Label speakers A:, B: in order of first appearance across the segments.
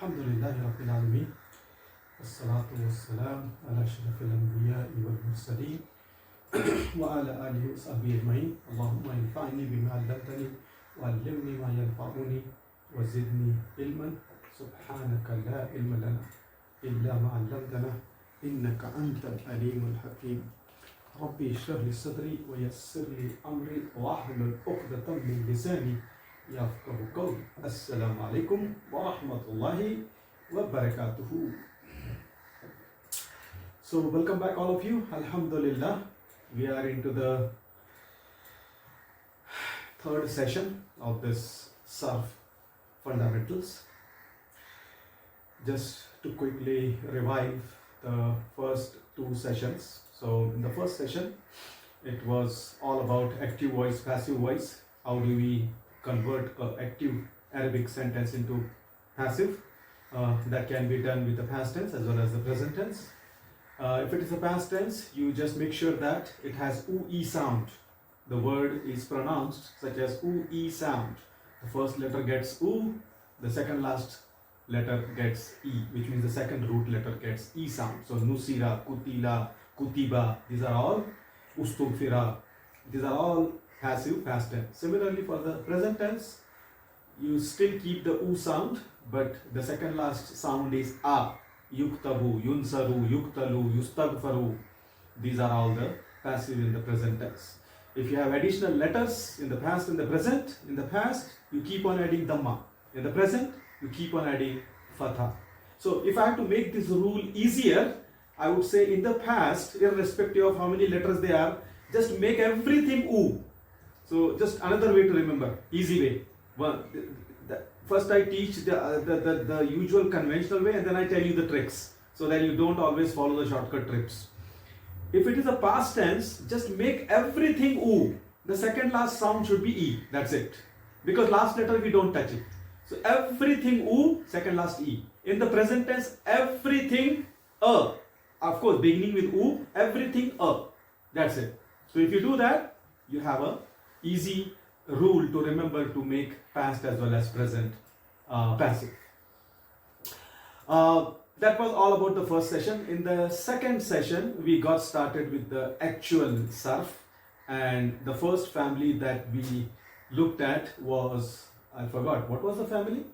A: Alhamdulillahi Rabbil Alameen. Wassalatu wassalam ala ashrafil anbiya'i wal mursaleen wa ala alihi wa sahbihi ajma'in. Allahumma anfa'ni bima 'allamtani wa 'allimni ma yanfa'uni wa zidni ilman. Subhanaka la ilma lana illa ma 'allamtana innaka antal alimul hakim. Rabbi shrah li sadri wa yassir li amri wa ahlul 'uqdatam min lisani yafqahu qawli. Assalamu alaikum wa rahmatullahi wa barakatuhu. So welcome back all of you. Alhamdulillah, we are into the third session of this SARF fundamentals. Just to quickly revive the first two sessions. So in the first session, it was all about active voice, passive voice. How do we convert an active Arabic sentence into passive? That can be done with the past tense as well as the present tense. If it is a past tense, you just make sure that it has oo-e sound. The word is pronounced such as oo-e sound. The first letter gets oo, the second last letter gets e, which means the second root letter gets e sound. So nusira, kutila, kutiba, these are all ustufira. These are all passive past tense. Similarly, for the present tense, you still keep the oo sound, but the second last sound is a. Yuktabu, yunsaru, yuktalu, yustagfaru. These are all the passive in the present tense. If you have additional letters in the past and the present, in the past you keep on adding dhamma. In the present you keep on adding fatha. So if I have to make this rule easier, I would say in the past, irrespective of how many letters they are, just make everything oo. So just another way to remember, easy way. First I teach the usual conventional way, and then I tell you the tricks, so that you don't always follow the shortcut trips. If it is a past tense, just make everything oo. The second last sound should be e. That's it. Because last letter we don't touch it. So everything oo, second last e. In the present tense, everything a. Of course, beginning with oo, everything a. That's it. So if you do that, you have a easy rule to remember to make past as well as present passive. That was all about the first session. In the second session, we got started with the actual SARF, and the first family that we looked at was, I forgot, what was the family?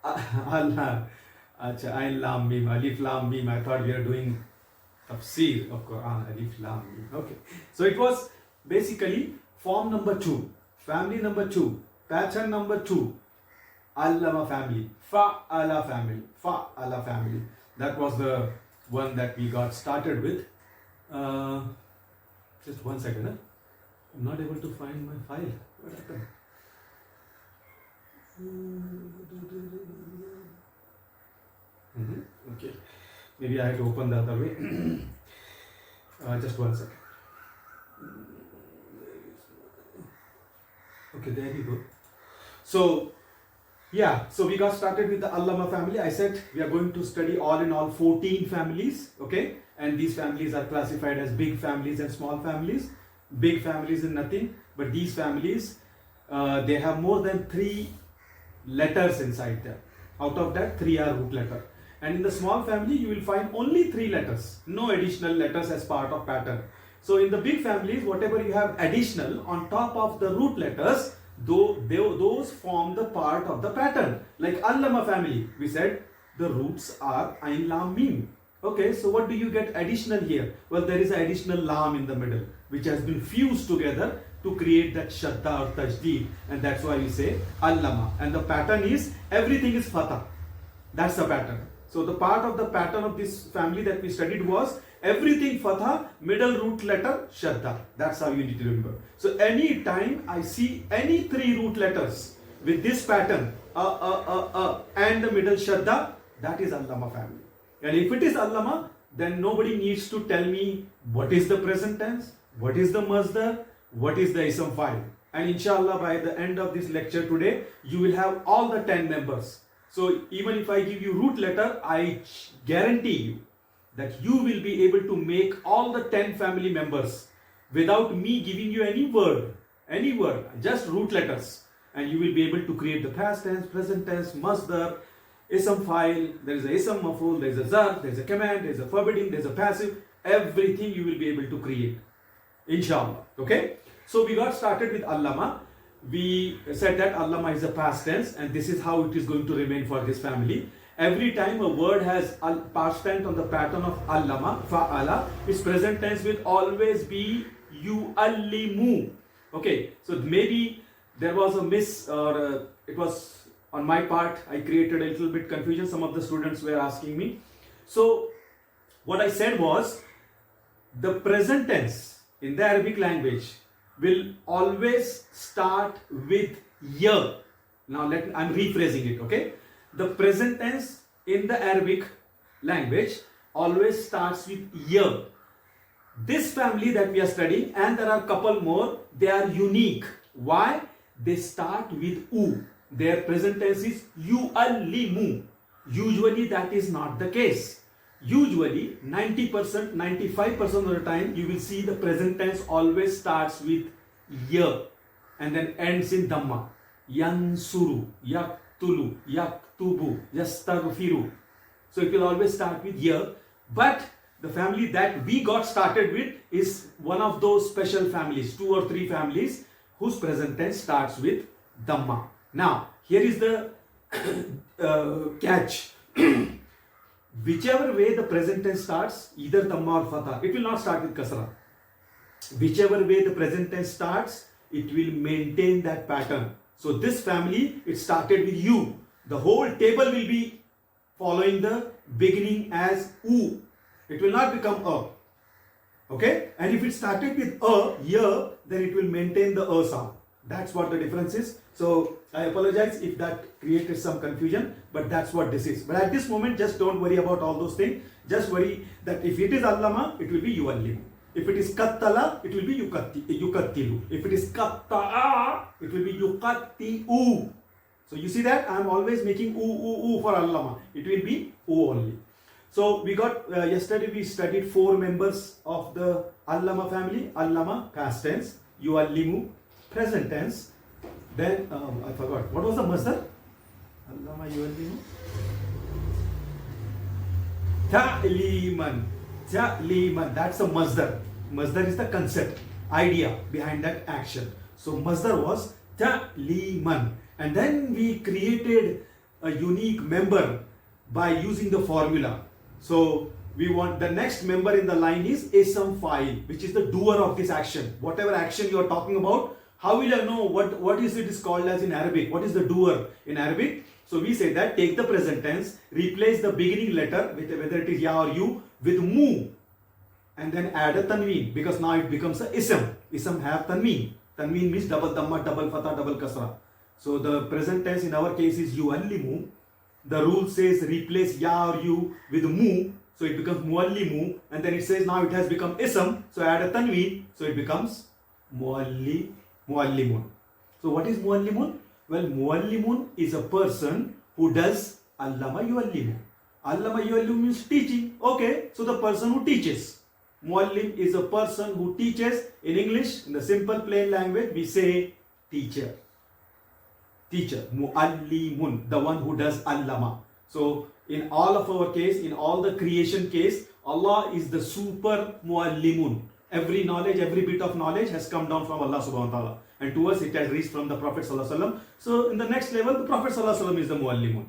A: Allah. Acha, Ain Lam Mim, Alif Lam Mim. I thought we were doing tafsir of Qur'an, Alif Lam Mim. Okay. So it was basically form number 2, family number 2, pattern number 2, Allama family, Fa'ala family, Fa'ala family. That was the one that we got started with. Just one second. I'm not able to find my file. What happened? Okay. Maybe I had to open the other way. Just one second. Okay, there you go. So, yeah, so we got started with the Allama family. I said we are going to study all in all 14 families, okay? And these families are classified as big families and small families. Big families is nothing, but these families, they have more than 3 letters inside them. Out of that, 3 are root letter. And in the small family, you will find only 3 letters, no additional letters as part of pattern. So in the big families, whatever you have additional on top of the root letters, those form the part of the pattern. Like Allama family, we said the roots are Ain Lam Mim. Okay, so what do you get additional here? Well, there is an additional lam in the middle, which has been fused together to create that shadda or tajdeed, and that's why we say Allama. And the pattern is, everything is fatha. That's the pattern. So the part of the pattern of this family that we studied was everything fatha, middle root letter shadda. That's how you need to remember. So any time I see any 3 root letters with this pattern, and the middle shadda, that is Allama family. And if it is Allama, then nobody needs to tell me what is the present tense, what is the masdar, what is the ism file. And inshallah, by the end of this lecture today, you will have all the 10 members. So even if I give you root letter, I guarantee you that you will be able to make all the 10 family members without me giving you any word, just root letters. and you will be able to create the past tense, present tense, masdar, ism file, there is a ism maf'ul, there is a zarf, there is a command, there is a forbidding, there is a passive, everything you will be able to create, inshallah. Okay, so we got started with allama. We said that allama is a past tense, and this is how it is going to remain for this family. Every time a word has past tense on the pattern of allama, fa'ala, its present tense will always be yu'allimu. Okay, so maybe there was a miss, or it was on my part, I created a little bit confusion. Some of the students were asking me. So what I said was, the present tense in the Arabic language will always start with ya. Now I'm rephrasing it, okay? The present tense in the Arabic language always starts with ya. This family that we are studying, and there are a couple more, they are unique. Why? They start with u. Their present tense is yu'allimu. Usually that is not the case. Usually 90%, 95% of the time you will see the present tense always starts with ya and then ends in dhamma. Yansuru, yaktulu, yaktubu, yastaghfiru. So it will always start with ya. But the family that we got started with is one of those special families, 2 or 3 families whose present tense starts with dhamma. Now, here is the catch. Whichever way the present tense starts, either dhamma or fatha, it will not start with kasra. Whichever way the present tense starts, it will maintain that pattern. So this family, it started with you. The whole table will be following the beginning as u. It will not become a. Okay? And if it started with a, ya, then it will maintain the a sound. That's what the difference is. So I apologize if that created some confusion, but that's what this is. But at this moment, just don't worry about all those things. Just worry that if it is allama, it will be yuallimu. If it is kattala, it will be yukattilu. If it is katta'a, it will be yukatti'u. So you see that I'm always making u for allama. It will be u only. So we got yesterday we studied 4 members of the allama family. Allama, past tense, yuallimu, present tense. Then I forgot. What was the masdar? Allama yuallimu. Ta'liman. Ta'liman. That's a masdar. Masdar is the concept, idea behind that action. So masdar was ta'liman. And then we created a unique member by using the formula. So we want the next member in the line is ism fa'il, which is the doer of this action. Whatever action you are talking about, how will I know what is it is called as in Arabic? What is the doer in Arabic? So we say that take the present tense, replace the beginning letter with whether it is ya or you with mu, and then add a tanween, because now it becomes a ism. Ism have tanween. Tanween means double dhamma, double fatha, double kasra. So the present tense in our case is yuallimu. The rule says replace ya or you with mu, so it becomes muallimu, and then it says now it has become ism, so add a tanween, so it becomes muallimun. So what is muallimun? Well, muallimun is a person who does allama yuallimu. Allama yuallimu means teaching. Okay, so the person who teaches. Muallim is a person who teaches. In English, in the simple plain language, we say teacher. Teacher, muallimun, the one who does allama. So in all of our case, in all the creation case, Allah is the super muallimun. Every knowledge, every bit of knowledge has come down from Allah subhanahu wa ta'ala, and to us it has reached from the Prophet sallallahu alaihi wasallam. So in the next level, the Prophet sallallahu alaihi wasallam is the muallimun.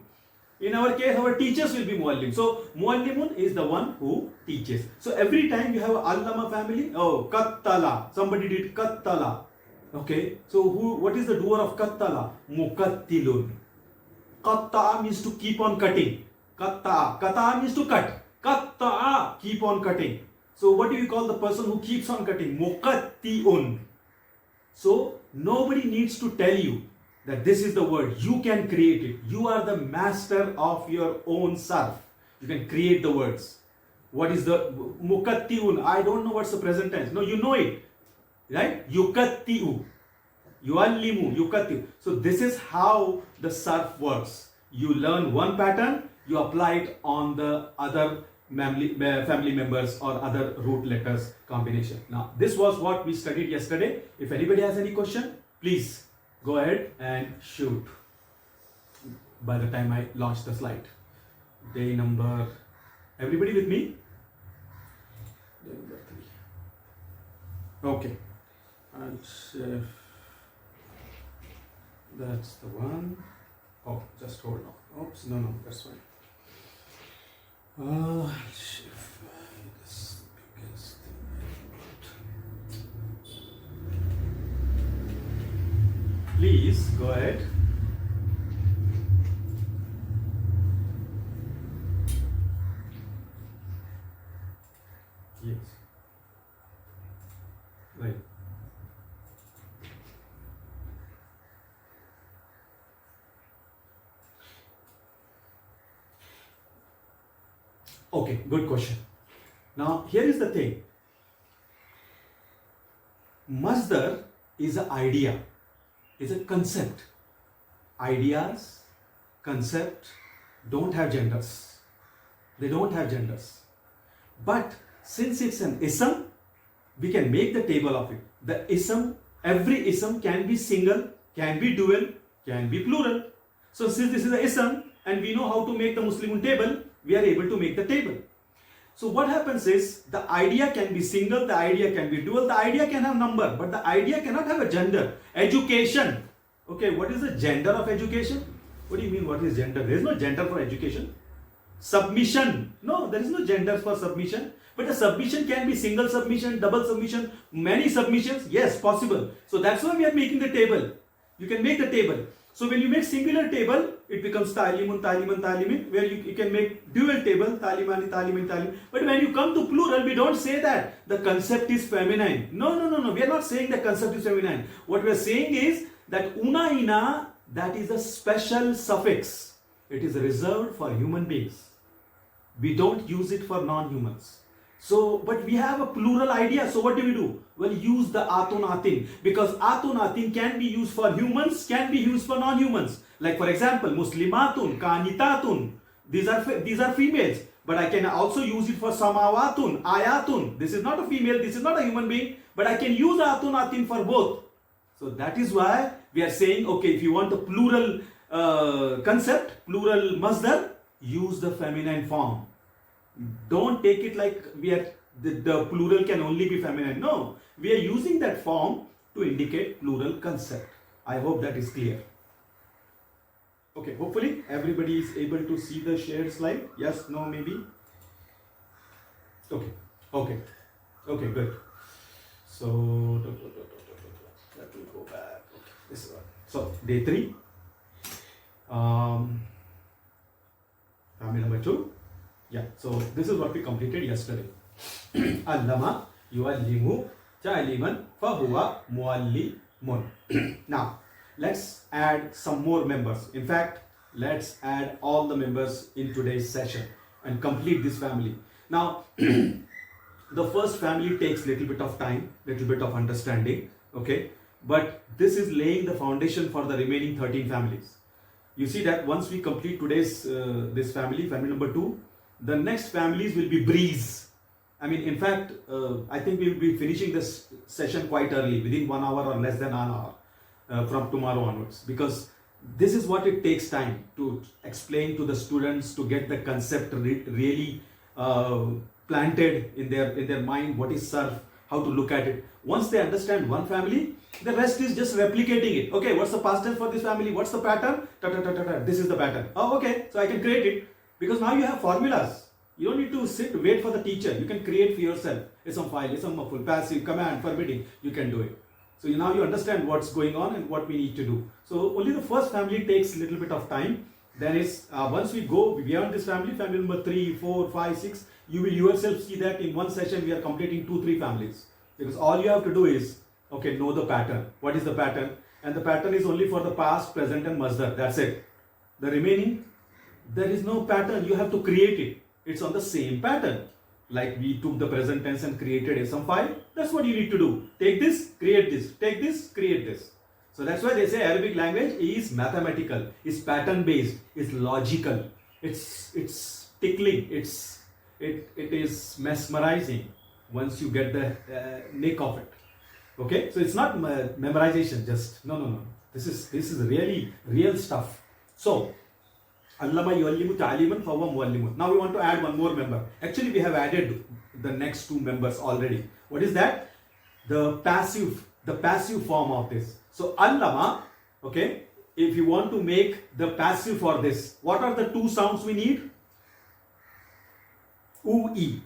A: In our case, our teachers will be muallim. So muallimun is the one who teaches. So every time you have a allama family, oh, kattala, somebody did kattala. Okay, so what is the doer of kattala? Mukattilun. Katta'a means to keep on cutting. Katta'a means to cut. Katta'a, keep on cutting. So what do you call the person who keeps on cutting? Mukatti'un. So nobody needs to tell you that this is the word. You can create it. You are the master of your own SARF. You can create the words. What is the mukatti'un? I don't know what's the present tense. No, you know it. Right? Yukatti'u. Yuallimu. Yukatti'u. So this is how the SARF works. You learn one pattern, you apply it on the other family members or other root letters combination. Now, this was what we studied yesterday. If anybody has any question, please Go ahead and shoot by the time I launch the slide. Day number, everybody with me? Day number 3. Okay. And that's the one. Oh, just hold on. Oops, no, that's fine. Shift this biggest thing. Please go ahead. Yes. Right. Okay, good question. Now, here is the thing. Masdar is an idea, is a concept. Ideas, concept don't have genders. They don't have genders. But since it's an ism, we can make the table of it. The ism, every ism can be single, can be dual, can be plural. So since this is an ism and we know how to make the Muslimun table, we are able to make the table. So what happens is the idea can be single, the idea can be dual, the idea can have number, but the idea cannot have a gender. Education. Okay, what is the gender of education? What do you mean what is gender? There is no gender for education. Submission. No, there is no gender for submission. But the submission can be single submission, double submission, many submissions. Yes, possible. So that's why we are making the table. You can make the table. So when you make singular table, it becomes talimun, taliman, talimin, where you can make dual table, talimani, talimin, talim. But when you come to plural, we don't say that the concept is feminine. No. We are not saying the concept is feminine. What we are saying is that una ina, that is a special suffix. It is reserved for human beings. We don't use it for non-humans. So, but we have a plural idea. So what do? Well, use the atun atin, because atun atin can be used for humans, can be used for non-humans. Like for example, muslimatun, kanitatun. These are females. But I can also use it for samawatun, ayatun. This is not a female, this is not a human being, but I can use atun atin for both. So that is why we are saying, okay, if you want a plural concept, plural masdar, use the feminine form. Don't take it like we are the plural can only be feminine. No, we are using that form to indicate plural concept. I hope that is clear. Okay, hopefully everybody is able to see the shared slide. Yes, no, maybe. Okay, good. So let me go back. Okay, this one. So day 3. Family number 2. Yeah, so this is what we completed yesterday. Allama yuallimu ta'liman fahuwa muallimun. Now, let's add some more members. In fact, let's add all the members in today's session and complete this family. Now, the first family takes little bit of time, little bit of understanding, okay? But this is laying the foundation for the remaining 13 families. You see that once we complete today's this family number 2, the next families will be breeze. I mean, in fact, I think we will be finishing this session quite early, within 1 hour or less than an hour from tomorrow onwards, because this is what it takes time to explain to the students, to get the concept really planted in their mind. What is SARF? How to look at it. Once they understand one family, the rest is just replicating it. Okay, what's the past tense for this family? What's the pattern? This is the pattern. Oh, okay, so I can create it. Because now you have formulas. You don't need to wait for the teacher. You can create for yourself. Ism file, ism maf'ul, passive, command, forbidding. You can do it. So now you understand what's going on and what we need to do. So only the first family takes a little bit of time. Then is once we go beyond this family number 3, 4, 5, 6, you will yourself see that in one session we are completing 2, 3 families. Because all you have to do is, okay, know the pattern. What is the pattern? And the pattern is only for the past, present and masdar. That's it. The remaining, there is no pattern. You have to create it. It's on the same pattern. Like we took the present tense and created a some file. That's what you need to do. Take this, create this. Take this, create this. So that's why they say Arabic language is mathematical, is pattern based, is logical. It's tickling. It is mesmerizing once you get the nick of it. Okay, so it's not memorization. Just no. This is really real stuff. So, Allama yuallimu ta'aliman fahuwa muallimun. Now we want to add one more member. Actually, we have added the next two members already. What is that? The passive form of this. So, Allama, okay, if you want to make the passive for this, what are the two sounds we need? U, E.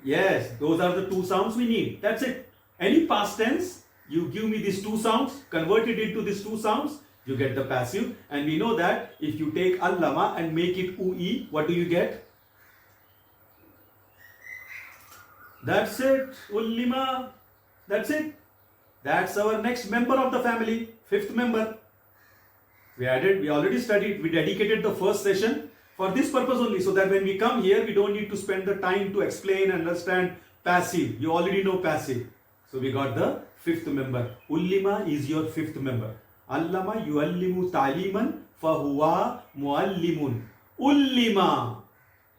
A: Yes, those are the two sounds we need. That's it. Any past tense, you give me these two sounds, convert it into these two sounds, you get the passive. And we know that if you take allama and make it ui, what do you get? That's it. Ullima. That's it. That's our next member of the family, fifth member. We already studied, we dedicated the first session for this purpose only, so that when we come here, we don't need to spend the time to explain and understand passive. You already know passive. So we got the fifth member. Ullima is your fifth member. Allama yuallimu ta'liman fahuwa muallimun. Ullima.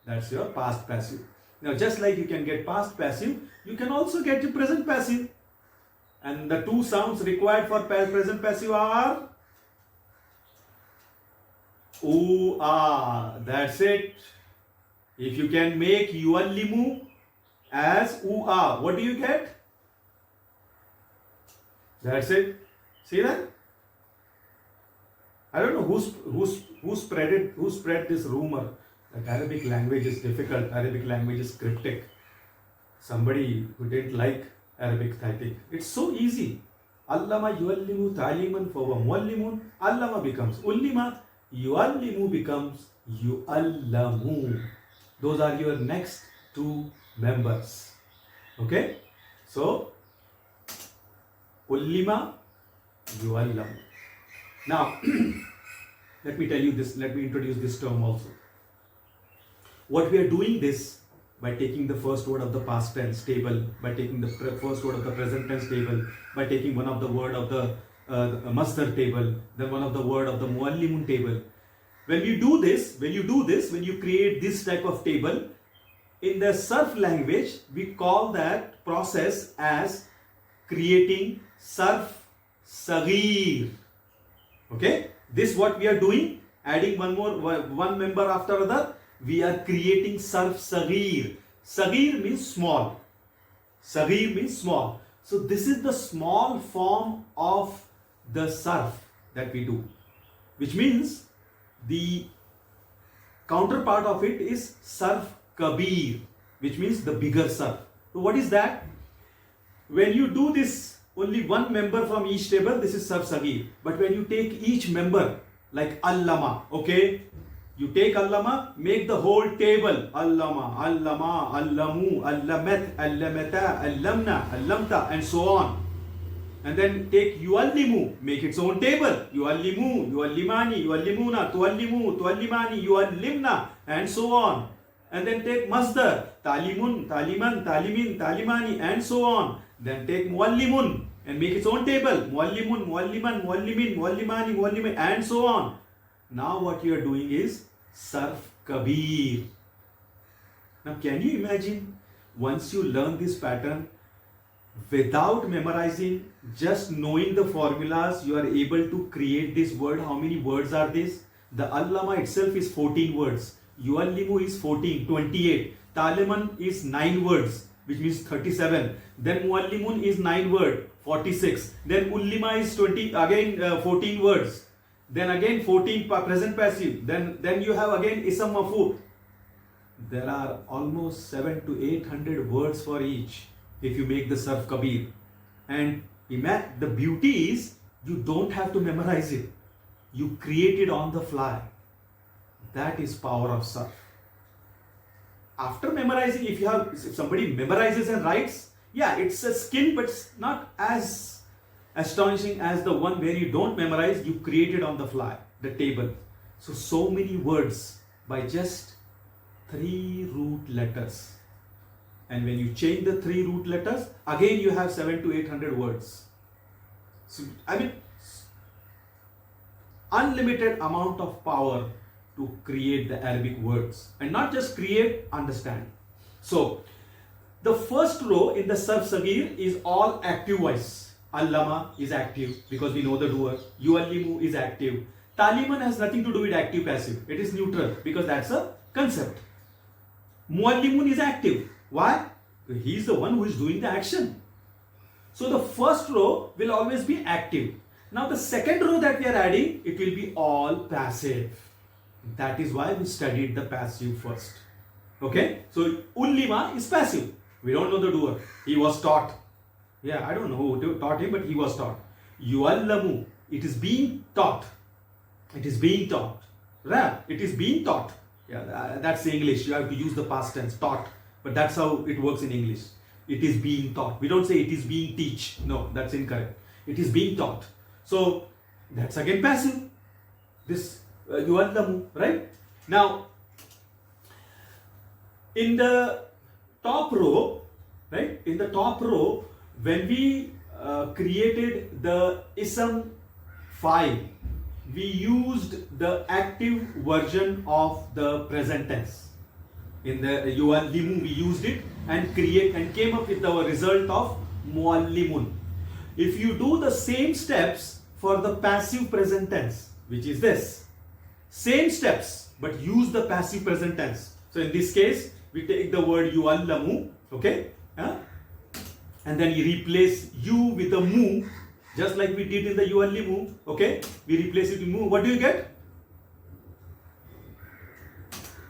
A: That's your past passive. Now just like you can get past passive, you can also get the present passive. And the two sounds required for present passive are U, A. That's it. If you can make yuallimu as U, A, what do you get? That's it. See that? I don't know who spread this rumor that Arabic language is difficult, Arabic language is cryptic. Somebody who didn't like Arabic, I think. It's so easy. Allama yuallimu ta'liman fahuwa muallimun. Allama becomes ullima. Yuallimu becomes yuallamu. Those are your next two members. Okay? So, ullima, yuallamu. Now, let me introduce this term also. What we are doing this by taking the first word of the past tense table, by taking the first word of the present tense table, by taking one of the word of the masdar table, then one of the word of the muallimun table. When you create this type of table, in the SARF language, we call that process as creating SARF Saghir. Okay, this what we are doing, adding one member after another. We are creating SARF Saghir. Saghir means small. Saghir means small. So this is the small form of the SARF that we do, which means the counterpart of it is SARF Kabir, which means the bigger SARF. So what is that? When you do this, only one member from each table, this is SARF Saghir. But when you take each member, like Allama, okay? You take Allama, make the whole table. Allama, Allama, Allamu, Allamet, Allamata, Allamna, Allamta, and so on. And then take Yuallimu, make its own table. Yuallimu, Yuallimani, Yuallimuna, Tuallimu, Tuallimani, Yuallimna, and so on. And then take Masdar, Talimun, Taliman, Talimin, Talimani, and so on. Then take Muallimun and make its own table. Muallimun, Mualliman, Muallimin, Muallimani, Muallimin, and so on. Now what you are doing is SARF Kabir. Now can you imagine, once you learn this pattern, without memorizing, just knowing the formulas, you are able to create this word. How many words are this? The Allama itself is 14 words. Yuallimu is 14, 28. Taliman is 9 words, which means 37. Then Muallimun is 9 words, 46. Then Ullima is 14 words. Then again 14 present passive. Then you have again Isam Maf'ul. There are almost 700 to 800 words for each if you make the SARF Kabir. And the beauty is you don't have to memorize it. You create it on the fly. That is power of SARF. After memorizing, if somebody memorizes and writes, yeah, it's a skill, but it's not as astonishing as the one where you don't memorize, you create it on the fly, the table. So many words by just 3 root letters. And when you change the 3 root letters, again you have 700 to 800 words. So, I mean, unlimited amount of power to create the Arabic words. And not just create, understand. So, the first row in the SARF Saghir is all active voice. Allama is active because we know the doer. Yuallimu is active. Taliman has nothing to do with active passive. It is neutral because that's a concept. Muallimun is active. Why? He is the one who is doing the action. So the first row will always be active. Now the second row that we are adding, it will be all passive. That is why we studied the passive first. Okay? So Ullima is passive. We don't know the doer. He was taught. Yeah, I don't know who taught him, but he was taught. Yuallamu, it is being taught. It is being taught. Right? It is being taught. Yeah, that's English. You have to use the past tense, taught. But that's how it works in English. It is being taught. We don't say it is being teach. No, that's incorrect. It is being taught. So that's again passive. This yuallamu, right? Now, in the top row, right? In the top row, when we created the ism file, we used the active version of the present tense. In the yuallimu, we used it and came up with our result of muallimun. If you do the same steps for the passive present tense, which is this, same steps but use the passive present tense. So in this case, we take the word yuallamu, okay, and then you replace you with a mu, just like we did in the yuallimu, okay, we replace it with mu. What do you get?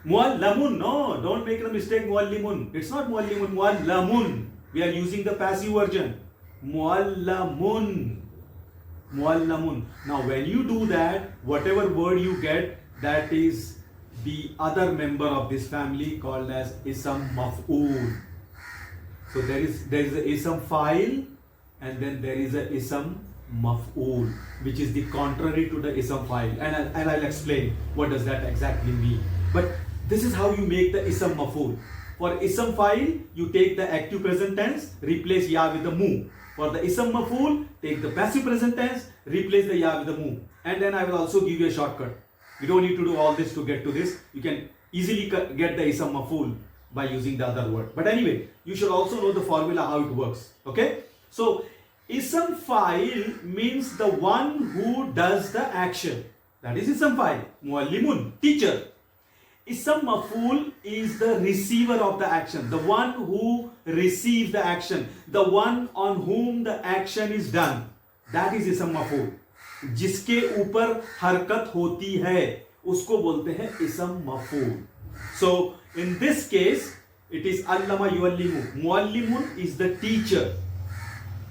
A: Muallamun. No, don't make the mistake. Muallimun. It's not muallimun. Muallamun. We are using the passive version. Muallamun. Muallamun. Now, when you do that, whatever word you get, that is the other member of this family called as isam maf'ul. So there is a isam file, and then there is a isam maf'ul, which is the contrary to the isam file. And I'll explain what does that exactly mean. But this is how you make the isam maf'ul. For isam file, you take the active present tense, replace ya with the mu. For the isam maf'ul, take the passive present tense, replace the ya with the mu. And then I will also give you a shortcut. You don't need to do all this to get to this. You can easily get the isam maf'ul by using the other word. But anyway, you should also know the formula how it works. Okay? So, isam file means the one who does the action. That is isam file. Muallimun, teacher. Isam maf'ul is the receiver of the action, the one who receives the action, the one on whom the action is done. That is isam maf'ul. जिसके ऊपर हरकत होती है उसको बोलते हैं isam maf'ul. So in this case it is allama yuallimu. Muallimun is the teacher.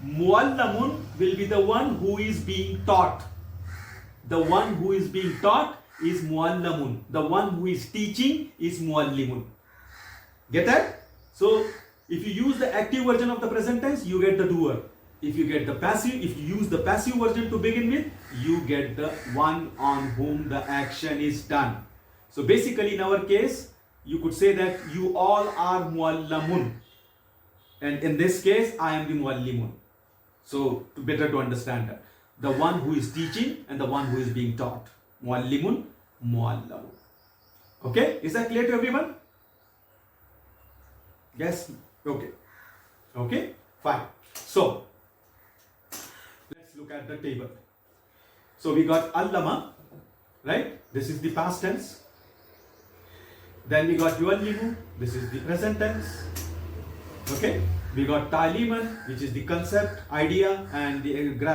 A: Muallamun will be the one who is being taught. The one who is being taught is muallamun. The one who is teaching is muallimun. Get that? So if you use the active version of the present tense, you get the doer. If you use the passive version to begin with, you get the one on whom the action is done. So basically in our case, you could say that you all are muallamun. And in this case, I am the muallimun. So better to understand that. The one who is teaching and the one who is being taught. Muallimun, muallamun. Okay? Is that clear to everyone? Yes? Okay. Okay? Fine. So, let's look at the table. So we got allama, right? This is the past tense. Then we got yuallimu. This is the present tense. Okay? We got taliman, which is the concept, idea, and the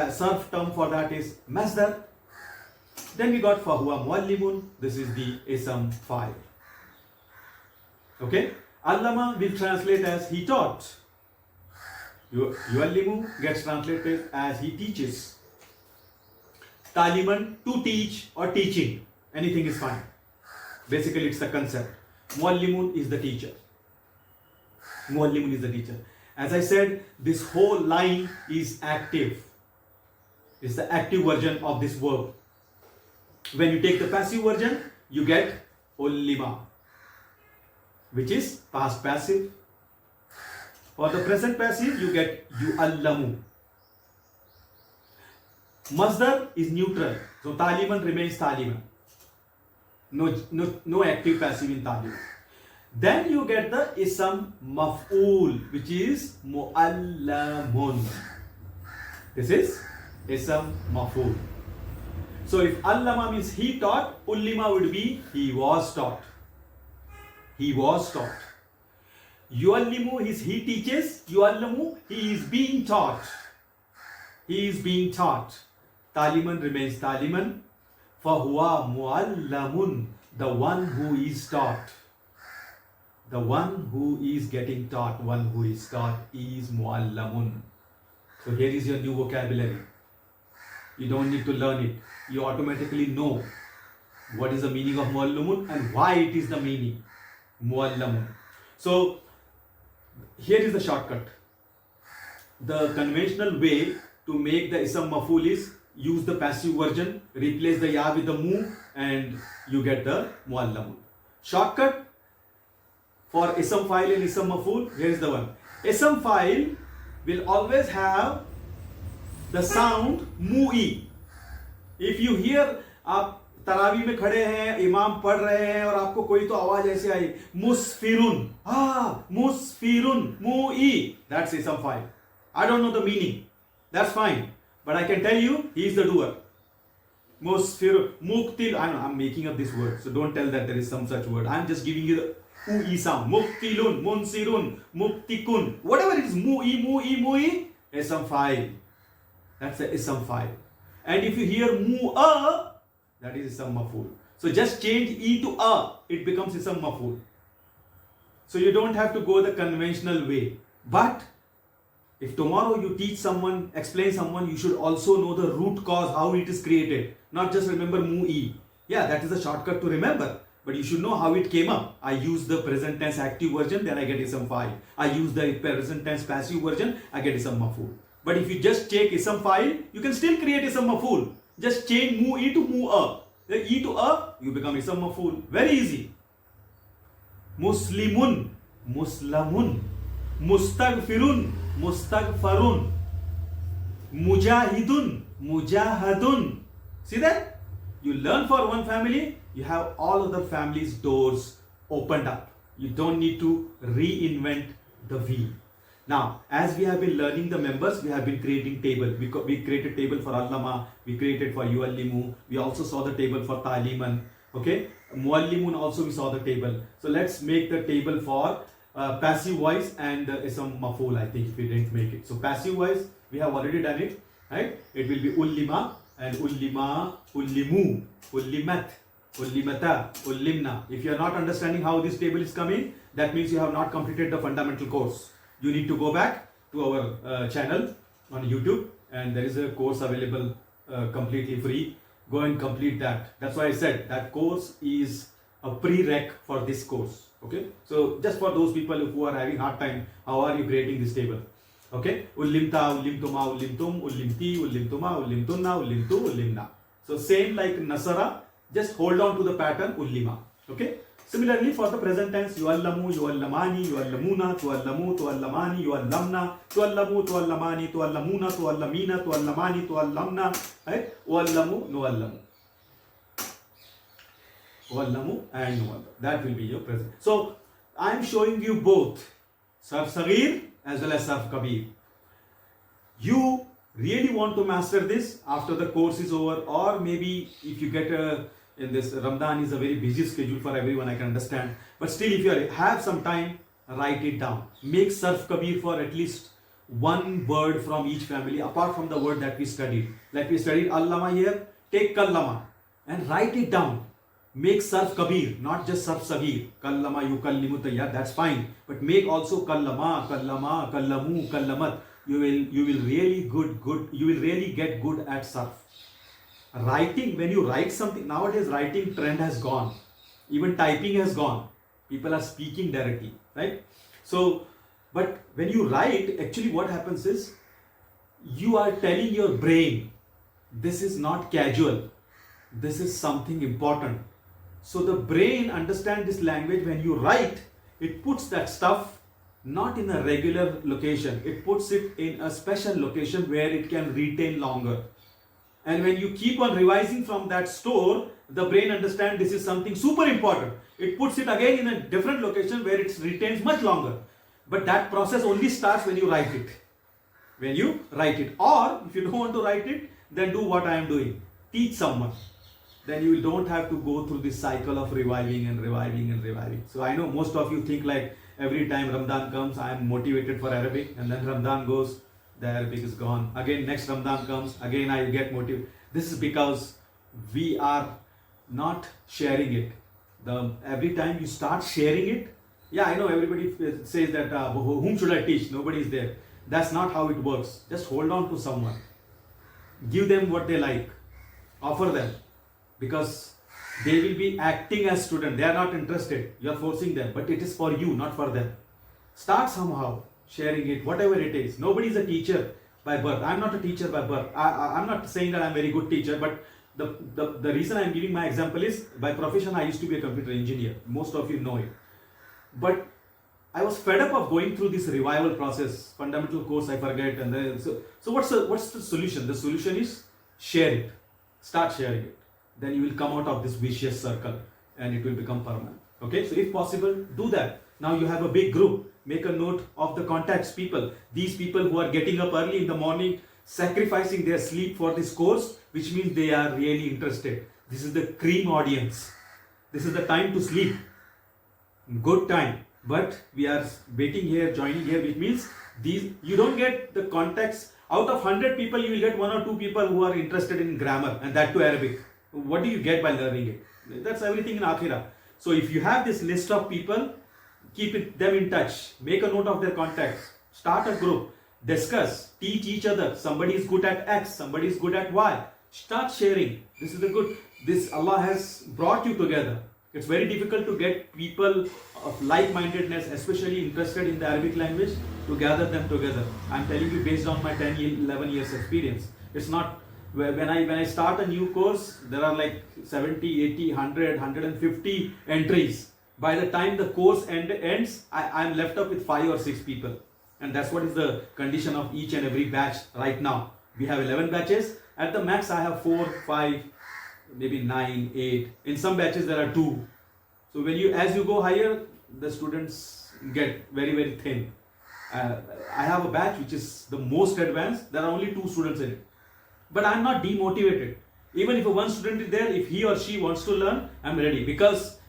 A: SARF term for that is masdar. Then we got fahuwa muallimun. This is the isam file. Okay? Allama will translate as he taught. Yuallimu gets translated as he teaches. Taliman, to teach or teaching. Anything is fine. Basically, it's the concept. Muallimun is the teacher. Muallimun is the teacher. As I said, this whole line is active. It's the active version of this verb. When you take the passive version, you get ullima, which is past passive. For the present passive, you get yu'allamu. Masdar is neutral. So taliman remains taliman. No active passive in taliman. Then you get the isam maf'ul, which is mu'allamun. This is ism maf'ul. So if allama means he taught, ullima would be he was taught. He was taught. Yuallimu is he teaches. Yuallamu, he is being taught. He is being taught. Taliman remains taliman. Fahuwa muallamun, the one who is taught. The one who is getting taught, one who is taught is muallamun. So here is your new vocabulary. You don't need to learn it. You automatically know what is the meaning of muallamun and why it is the meaning. Muallamun. So here is the shortcut. The conventional way to make the ism maf'ul is use the passive version, replace the ya with the mu, and you get the muallamun. Shortcut for ism file and ism maf'ul, here is the one. Ism file will always have the sound mu'i. If you hear, आप तरावी में खड़े हैं, इमाम पढ़ रहे हैं और आपको कोई तो आवाज ऐसे आई, मुस्फिरुन, मुस्फिरुन, मु'i, that's ism file. I don't know the meaning, that's fine, but I can tell you he is the doer. Musfir, muktil, I'm making up this word, so don't tell that there is some such word. I'm just giving you the ui sound. Muktilun, munsirun, muktikun, whatever it is, mu'i, ism file. That's the ism file. And if you hear mu'a, that is ism maf'ul. So just change e to a, it becomes ism maf'ul. So you don't have to go the conventional way. But if tomorrow you teach someone, explain someone, you should also know the root cause, how it is created. Not just remember mu'i. Yeah, that is a shortcut to remember. But you should know how it came up. I use the present tense active version, then I get ism file. I use the present tense passive version, I get ism maf'ul. But if you just take ism file, you can still create ism maf'ul. Just change mu'i to mu'a. The e to a, you become ism maf'ul. Very easy. Muslimun, muslamun. Mustaghfirun, mustaghfarun. Mujahidun, mujahadun. See that? You learn for one family, you have all other families' doors opened up. You don't need to reinvent the wheel. Now, as we have been learning the members, we have been creating table. We created table for allama, we created for yuallimu, we also saw the table for taliman. Okay, muallimun also we saw the table. So let's make the table for passive voice and ism maf'ul, I think, if we didn't make it. So passive voice, we have already done it, right? It will be ullima and ullima, ullimu, ullimat, ullimata, ullimna. If you are not understanding how this table is coming, that means you have not completed the fundamental course. You need to go back to our channel on YouTube, and there is a course available completely free. Go and complete that. That's why I said that course is a prereq for this course. Okay, so just for those people who are having hard time, how are you creating this table? Okay, ullimta, ullimtuma, ullimtum, ullimti, ullimtuma, ullimtunna, ullimtu, ullimna. So same like nasara, just hold on to the pattern ullima. Okay. Similarly, for the present tense, yuallamu, yuallamani, yuallamuna, tuallamu, tuallamani, yuallamna, tuallamu, tuallamani, tuallamuna, tuallamina, tuallamani, tuallamna, right? Uallamu, nuallamu. Uallamu and nuallamu. That will be your present. So, I am showing you both sarf saghir as well as sarf kabir. You really want to master this after the course is over, or maybe if you get in this Ramadan is a very busy schedule for everyone, I can understand. But still, if you have some time, write it down. Make sarf kabir for at least one word from each family, apart from the word that we studied. Like we studied allama here, take kallama and write it down. Make sarf kabir, not just sarf saghir. Kallama, yukallimu, yeah, that's fine. But make also kallama, kallama, kallamu, kallamat. You will really get good at sarf. Writing, when you write something, nowadays writing trend has gone. Even typing has gone. People are speaking directly, right? So, but when you write, actually what happens is, you are telling your brain, this is not casual. This is something important. So the brain understands this language. When you write, it puts that stuff not in a regular location. It puts it in a special location where it can retain longer. And when you keep on revising from that store, the brain understands this is something super important. It puts it again in a different location where it retains much longer. But that process only starts when you write it. when you write it. Or if you don't want to write it, then do what I am doing. Teach someone. Then you don't have to go through this cycle of reviving and reviving and reviving. So I know most of you think like every time Ramadan comes, I am motivated for Arabic, and then Ramadan goes, the Arabic is gone. Again, next Ramadan comes, again I get motivated. This is because we are not sharing it. Every time you start sharing it, yeah, I know everybody says that whom should I teach? Nobody is there. That's not how it works. Just hold on to someone. Give them what they like. Offer them. Because they will be acting as students. They are not interested. You are forcing them. But it is for you, not for them. Start somehow sharing it, whatever it is. Nobody is a teacher by birth. I'm not a teacher by birth. I'm not saying that I'm a very good teacher, but the reason I'm giving my example is, by profession I used to be a computer engineer. Most of you know it. But I was fed up of going through this revival process. Fundamental course I forget, and then so what's the solution? The solution is share it. Start sharing it. Then you will come out of this vicious circle and it will become permanent. Okay, so if possible, do that. Now you have a big group. Make a note of the contacts people. These people who are getting up early in the morning, sacrificing their sleep for this course, which means they are really interested. This is the cream audience. This is the time to sleep. Good time. But we are waiting here, joining here, which means you don't get the contacts. Out of 100 people, you will get 1 or 2 people who are interested in grammar, and that to Arabic. What do you get by learning it? That's everything in Akhirah. So if you have this list of people, keep them in touch. Make a note of their contacts. Start a group. Discuss. Teach each other. Somebody is good at X. Somebody is good at Y. Start sharing. This is the good. This Allah has brought you together. It's very difficult to get people of like-mindedness, especially interested in the Arabic language, to gather them together. I'm telling you based on my 10, 11 years experience. It's not. When I start a new course, there are like 70, 80, 100, 150 entries. By the time the course ends, I'm left up with 5 or 6 people. And that's what is the condition of each and every batch right now. We have 11 batches. At the max, I have 4, 5, maybe 9, 8. In some batches, there are 2. So as you go higher, the students get very, very thin. I have a batch which is the most advanced. There are only 2 students in it. But I'm not demotivated. Even if one student is there, if he or she wants to learn, I'm ready. Because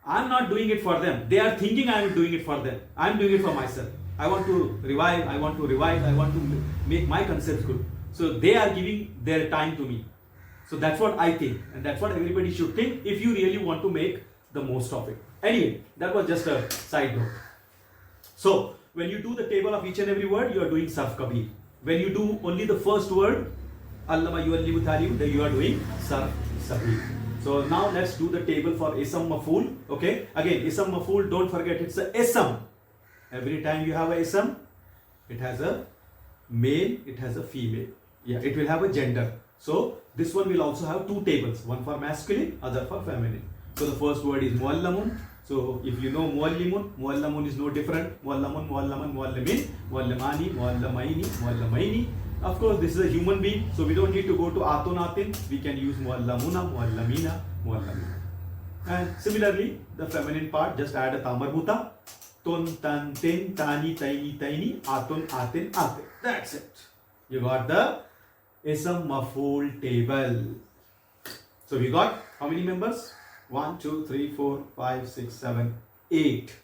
A: I'm not doing it for them. They are thinking I'm doing it for them. I'm doing it for myself. I want to revive, I want to revise, I want to make my concepts good. So they are giving their time to me. So that's what I think. And that's what everybody should think if you really want to make the most of it. Anyway, that was just a side note. So when you do the table of each and every word, you are doing Sarf Kabir. When you do only the first word, Allama yuallimu ta'lim, then you are doing Sarf Sabir. So now let's do the table for Isam Maf'ul. Okay, again Isam Maf'ul, don't forget it's a Isam. Every time you have a Isam, it has a male, it has a female. Yeah, it will have a gender. So this one will also have 2 tables, one for masculine, other for feminine. So the first word is Muallamun. So if you know Muallimun, Muallamun is no different. Muallamun, Muallaman, Muallamin, Muallamani, Muallamaini, Muallamaini. Of course, this is a human being, so we don't need to go to Atun Atin. We can use Muallamuna, Muallamina, Muallamina. And similarly, the feminine part, just add a Tamarbuta. Tun, tan, tin, tani, taini, taini, Atun, Atin, Atin. That's it. You got the Isam Maf'ul table. So we got how many members? 1, 2, 3, 4, 5, 6, 7, 8.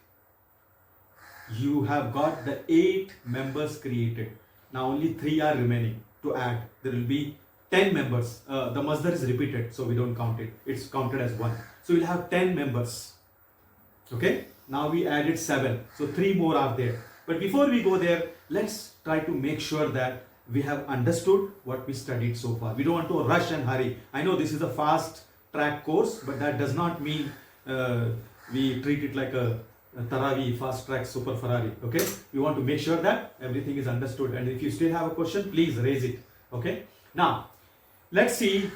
A: You have got the 8 members created. Now only 3 are remaining to add. There will be 10 members. The masdar is repeated, so we don't count it. It's counted as 1. So we'll have 10 members. Okay. Now we added 7. So 3 more are there. But before we go there, let's try to make sure that we have understood what we studied so far. We don't want to rush and hurry. I know this is a fast track course, but that does not mean we treat it like a Tarawi, fast track, super Ferrari. Okay, we want to make sure that everything is understood, and if you still have a question, please raise it. Okay, now let's see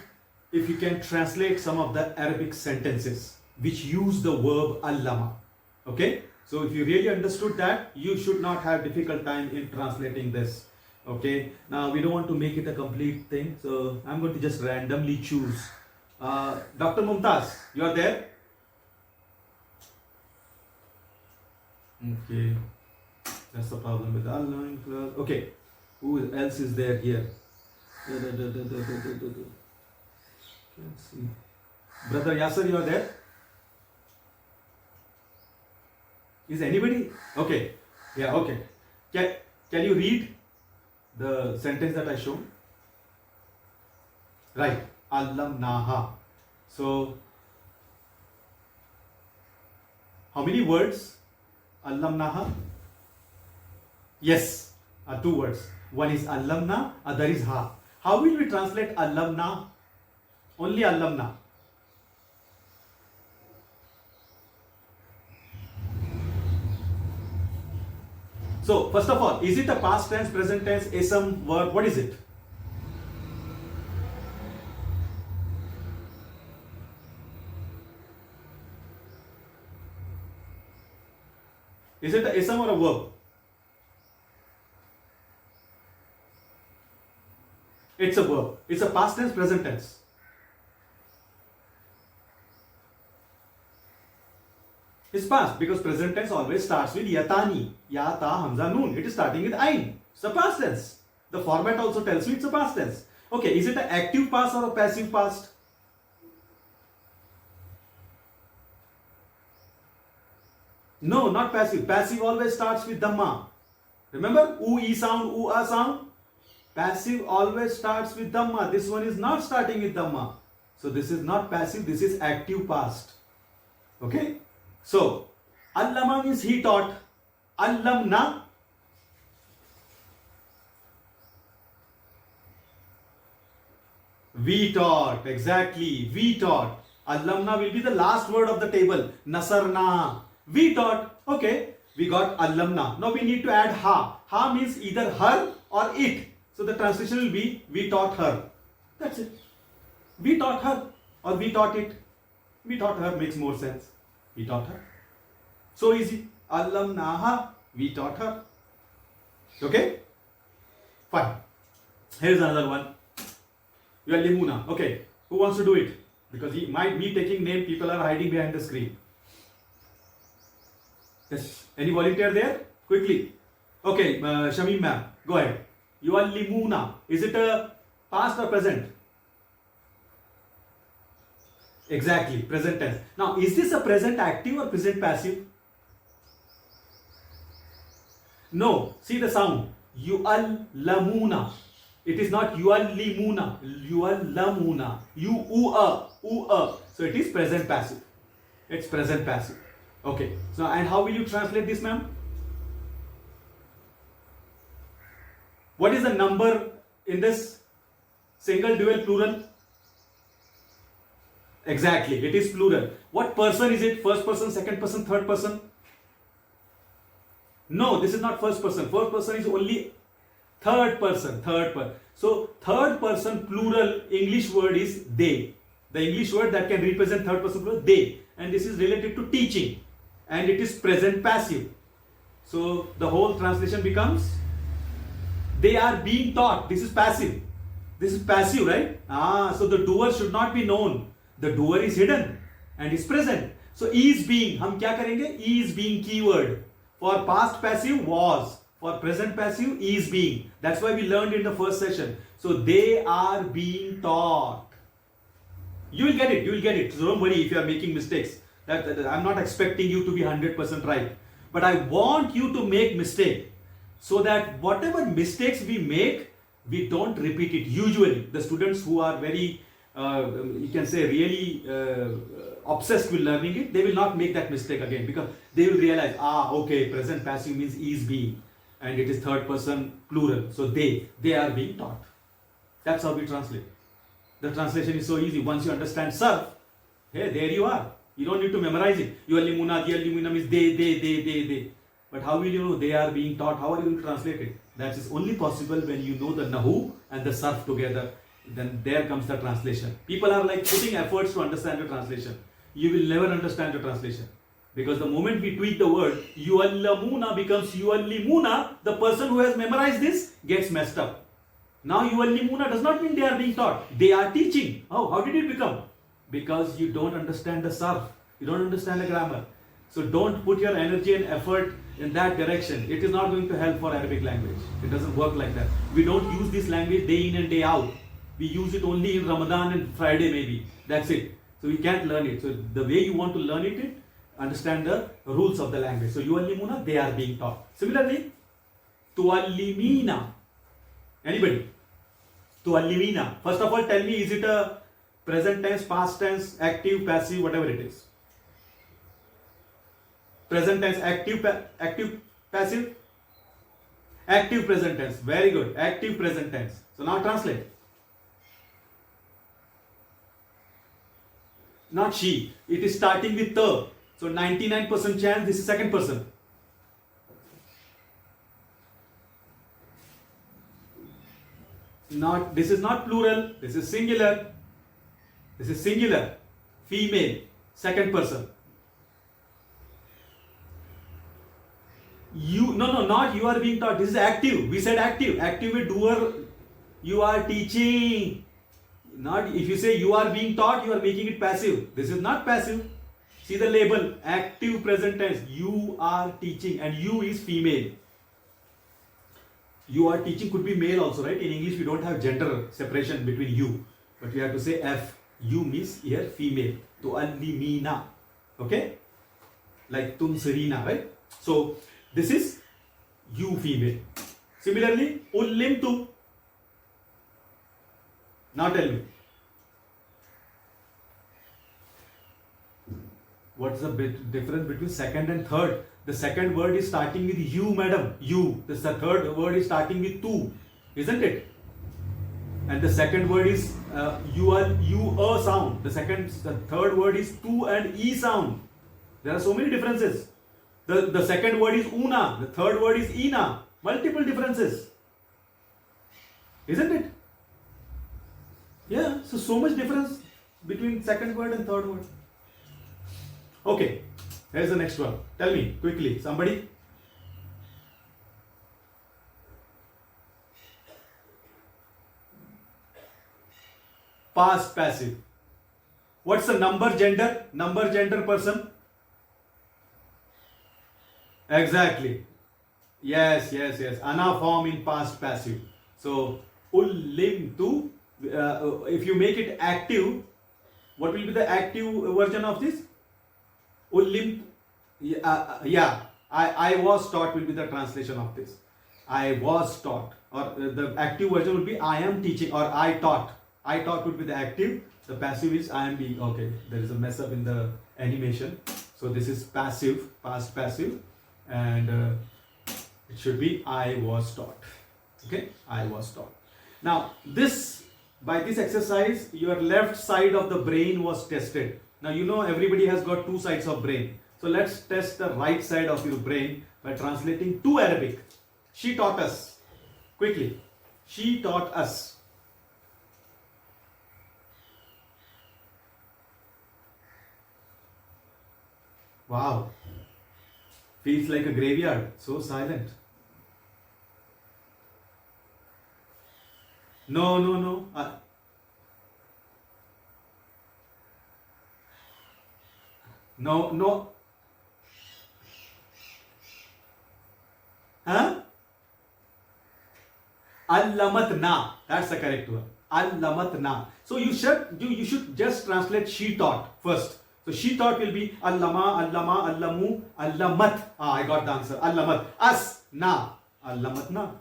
A: if you can translate some of the Arabic sentences which use the verb allama. Okay, so if you really understood that, you should not have difficult time in translating this. Okay, now we don't want to make it a complete thing, so I'm going to just randomly choose. Dr. Mumtaz, you are there? Okay, that's the problem with the online class. Okay, Who else is there here? Can't see. Brother Yasser, you are there? Is anybody? Okay. Yeah, okay. Can you read the sentence that I showed? Right. Allamnaha. So, how many words? Allamnaha? Yes, 2 words. One is allamna, other is ha. How will we translate allamna? Only allamna. So, first of all, is it a past tense, present tense, ism, verb? What is it? Is it an ism or a verb? It's a verb. It's a past tense, present tense. It's past because present tense always starts with yatani. Ya, ta, hamza, noon. It is starting with ain. It's a past tense. The format also tells you it's a past tense. Okay, is it an active past or a passive past? No, not passive. Passive always starts with dhamma. Remember? U, E sound, U, A sound. Passive always starts with dhamma. This one is not starting with dhamma. So this is not passive, this is active past. Okay? So, allama means he taught. Allamna. We taught. Exactly. We taught. Allamna will be the last word of the table. Nasarna. We taught. Okay. We got allamna. Now we need to add ha. Ha means either her or it. So the translation will be we taught her. That's it. We taught her or we taught it. We taught her makes more sense. We taught her. So easy. Allamnaha. We taught her. Okay? Fine. Here's another one. You are Limuna. Okay. Who wants to do it? Because me taking name, people are hiding behind the screen. Yes. Any volunteer there? Quickly. Okay, Shamim ma'am, go ahead. You are Limuna. Is it a past or present? Exactly, present tense. Now, is this a present active or present passive? No. See the sound. Yu'allamuna. It is not yu'allimuna. Yu'allamuna. U-a. So it is present passive. It's present passive. Okay. So, and how will you translate this, ma'am? What is the number in this? Single, dual, plural? Exactly, it is plural. What person is it? First person, second person, third person? No, this is not first person. First person is only third person. So third person plural English word is they. The English word that can represent third person plural, they. And this is related to teaching. And it is present passive. So the whole translation becomes they are being taught. This is passive. This is passive, right? So the doer should not be known. The doer is hidden and is present. So is being, हम क्या करेंगे? Is being keyword. For past passive was. For present passive is being. That's why we learned in the first session. So they are being taught. You will get it. You will get it. So don't worry if you are making mistakes. I'm not expecting you to be 100% right. But I want you to make mistake. So that whatever mistakes we make, we don't repeat it. Usually, the students who are very you can say really obsessed with learning it, they will not make that mistake again because they will realize, okay, present passive means is being and it is third person plural. So they are being taught. That's how we translate. The translation is so easy. Once you understand SARF, hey, there you are. You don't need to memorize it. Your limuna, dear limuna means they. But how will you know they are being taught? How are you going to translate it? That is only possible when you know the Nahu and the SARF together. Then there comes the translation. People are like putting efforts to understand the translation. You will never understand the translation. Because the moment we tweak the word, yuallamuna becomes yuallimuna, the person who has memorized this gets messed up. Now yuallimuna does not mean they are being taught. They are teaching. How did it become? Because you don't understand the SARF. You don't understand the grammar. So don't put your energy and effort in that direction. It is not going to help for Arabic language. It doesn't work like that. We don't use this language day in and day out. We use it only in Ramadan and Friday maybe. That's it. So we can't learn it. So the way you want to learn it, understand the rules of the language. So yuallimuna, they are being taught. Similarly, tuallimina. Anybody? Tuallimina. First of all, tell me, is it a present tense, past tense, active, passive, whatever it is? Present tense, active, passive? Active present tense. Very good. Active present tense. So now translate. Not she. It is starting with the. So 99% chance this is second person. This is not plural. This is singular. This is singular. Female. Second person. Not you are being taught. This is active. We said active. Active with doer. You are teaching. Not if you say you are being taught, you are making it passive. This is not passive. See the label. Active present tense. You are teaching, and you is female. You are teaching could be male also, right? In English we don't have gender separation between you, but we have to say F. You means here female. Tuallimina. Okay? Like tunsirina, right? So this is you female. Similarly, ullimtu. Now tell me. What's the difference between second and third? The second word is starting with you, madam. You. The third word is starting with tu, isn't it? And the second word is you a sound. The third word is tu and e sound. There are so many differences. The second word is una. The third word is ina. Multiple differences, isn't it? Yeah. So much difference between second word and third word. Okay. Here's the next one. Tell me quickly, somebody. Past passive. What's the number gender? Number gender person? Exactly. Yes. Ana form in past passive. So ullimtu. If you make it active, what will be the active version of this? Ullim, I was taught will be the translation of this. I was taught, or the active version would be I am teaching, or I taught. I taught would be the active. The passive is I am being. Okay, there is a mess up in the animation. So this is passive, past passive, and it should be I was taught. Okay, I was taught. Now by this exercise, your left side of the brain was tested. Now you know everybody has got two sides of brain. So let's test the right side of your brain by translating to Arabic. She taught us. Quickly. She taught us. Wow. Feels like a graveyard. So silent. No. No. Huh? Allamatna. That's the correct one. Allamatna. So you should just translate she taught first. So she taught will be allama, allamu, allamat. I got the answer. Allamat. Us. Na. Allamatna.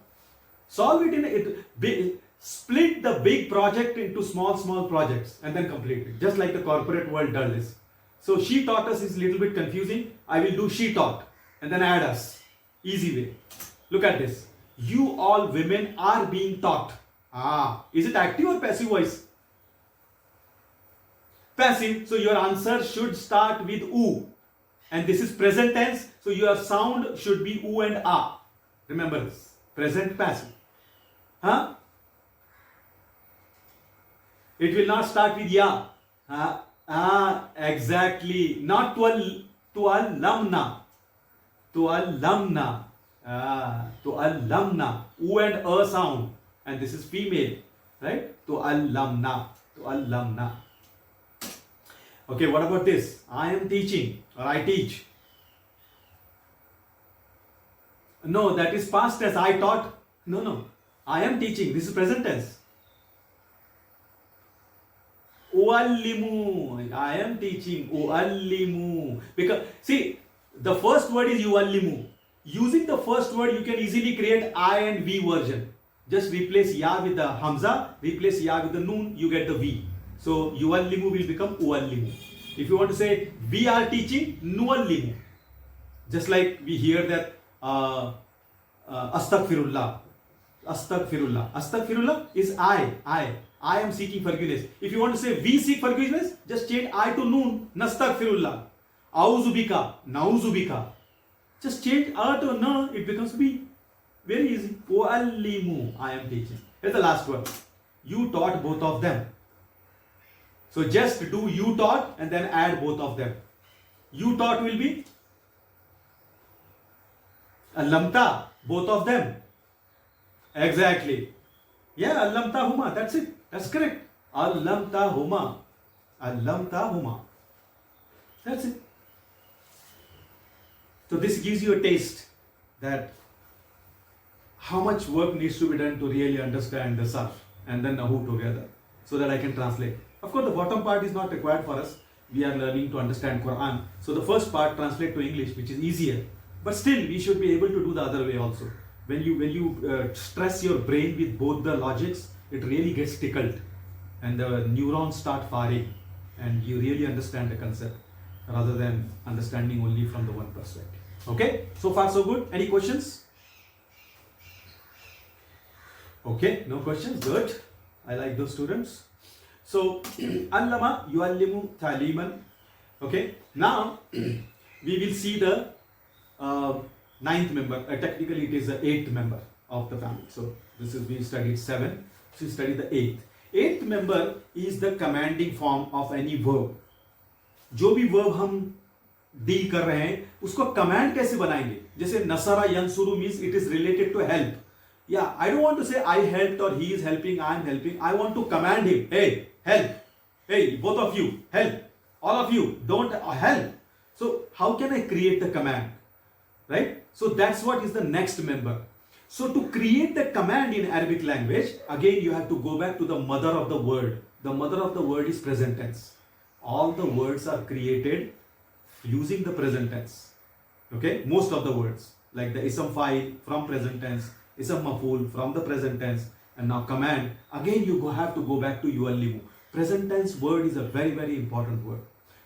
A: Solve it in it. Split the big project into small projects and then complete it. Just like the corporate world does this. So she taught us is a little bit confusing. I will do she taught and then add us. Easy way. Look at this. You all women are being taught. Is it active or passive voice? Passive. So your answer should start with u. And this is present tense. So your sound should be u and a. Remember this. Present passive. It will not start with ya. Exactly. Not tuallamna. Tuallamna. Tuallamna. U and a sound. And this is female. Right? Tuallamna. Tuallamna. Okay, what about this? I am teaching or I teach. No, that is past tense. I taught. No. I am teaching. This is present tense. Uallimu. I am teaching. Uallimu. Because, see, the first word is uallimu. Using the first word, you can easily create I and V version. Just replace ya with the hamza, replace ya with the noon, you get the V. So, yuallimu will become uallimu. If you want to say, we are teaching, nuallimu. Just like we hear that astaghfirullah. Astaghfirullah. Astaghfirullah is I am seeking forgiveness. If you want to say we seek forgiveness, just change I to noon. Nastaghfirullah. Auzubika. Nauzubika. Just change A to na, it becomes B. Very easy. Uallimu. I am teaching. Here's the last one. You taught both of them. So just do you taught and then add both of them. You taught will be allamta, both of them. Exactly. Yeah, allamta huma. That's it. That's correct. Allamta huma. Allamta huma. That's it. So this gives you a taste that how much work needs to be done to really understand the SARF and then Nahu together so that I can translate. Of course, the bottom part is not required for us. We are learning to understand Qur'an. So the first part translate to English, which is easier. But still, we should be able to do the other way also. When you stress your brain with both the logics, it really gets tickled. And the neurons start firing. And you really understand the concept rather than understanding only from the one perspective. Okay, so far so good. Any questions? Okay, no questions. Good. I like those students. So, allama yuallimu ta'liman. Okay, now we will see the ninth member. Technically, it is the eighth member of the family. So, this is we studied 7. So, we studied the eighth. Eighth member is the commanding form of any verb. जो भी verb हम deal कर रहे हैं उसको command कैसे बनाएंगे जैसे नसरा यंसुरु means it is related to help या I don't want to say I helped और he is helping I am helping I want to command him hey help hey both of you help all of you don't help so how can I create the command right so that's what is the next member so to create the command in Arabic language again you have to go back to the mother of the word. The mother of the word is present tense. All the words are created using the present tense. Okay, most of the words like the ism fa'il from present tense, ism maf'ul from the present tense, and now command again you have to go back to yuallimu. Present tense word is a very very important word.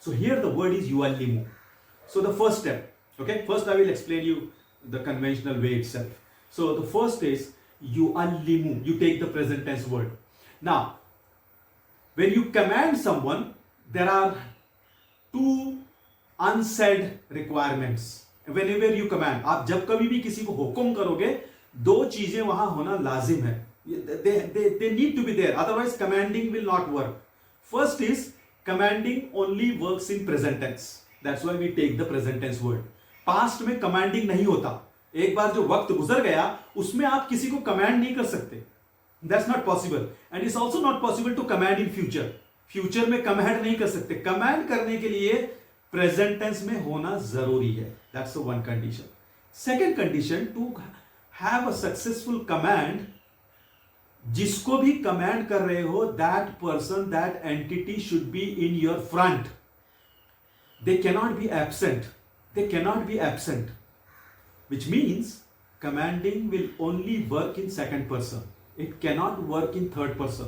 A: So here the word is yuallimu. So the first step, okay, first I will explain you the conventional way itself. So the first is yuallimu. You take the present tense word. Now when you command someone, there are two unsaid requirements. Whenever you command, आप जब कभी भी किसी को हुक्म करोगे दो चीजें वहां होना लाजिम है. They need to be there, otherwise commanding will not work. First is commanding only works in present tense. That's why we take the present tense word. Past में commanding नहीं होता. एक बार जो वक्त गुजर गया उसमें आप किसी को कमांड नहीं कर सकते. That's not possible. And it's also not possible to command in future. Future में कमांड नहीं कर सकते. कमांड करने के लिए प्रेजेंट टेंस में होना जरूरी है. That's one condition. Second condition, to have a successful command, जिसको भी कमांड कर रहे हो that person that entity should be in your front. They cannot be absent. They cannot be absent, which means commanding will only work in second person. It cannot work in third person.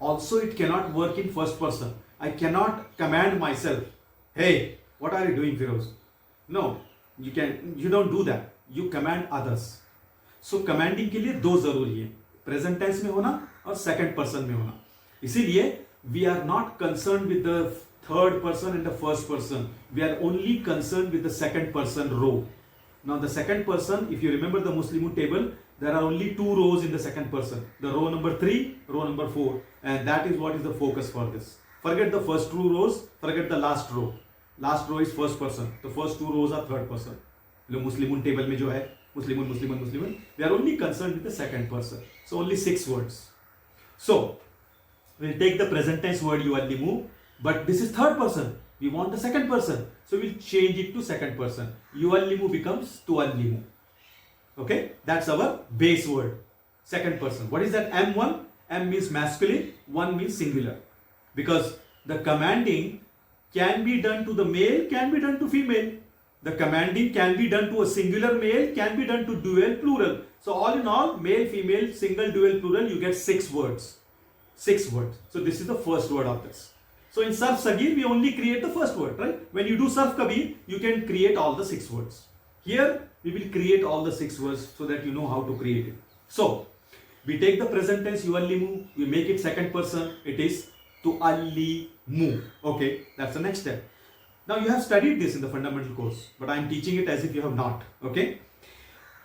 A: Also, it cannot work in first person. I cannot command myself. Hey, what are you doing, Firoz? No, you don't do that. You command others. So, commanding के लिए दो जरूरी है. Present tense में होना और second person में होना. इसीलिए we are not concerned with the third person and the first person. We are only concerned with the second person row. Now the second person, if you remember the Muslimun table, there are only two rows in the second person. The row number 3, row number 4, and that is what is the focus for this. Forget the first two rows, forget the last row. Last row is first person. The first two rows are third person. The Muslimun table में जो है, Muslimun, we are only concerned with the second person. So only 6 words. So we'll take the present tense word yuallimu, but this is third person. We want the second person. So we'll change it to second person. Yuallimu becomes tuallimu. Okay, that's our base word. Second person. What is that M1? M means masculine, 1 means singular. Because the commanding can be done to the male, can be done to female. The commanding can be done to a singular male, can be done to dual, plural. So all in all, male, female, single, dual, plural, you get 6 words. 6 words. So this is the first word of this. So in Sarf Sagir, we only create the first word, right? When you do Sarf Kabir, you can create all the 6 words. Here, we will create all the 6 words so that you know how to create it. So, we take the present tense yuallimu, we make it second person, it is tuallimu. Okay, that's the next step. Now you have studied this in the fundamental course, but I am teaching it as if you have not. Okay.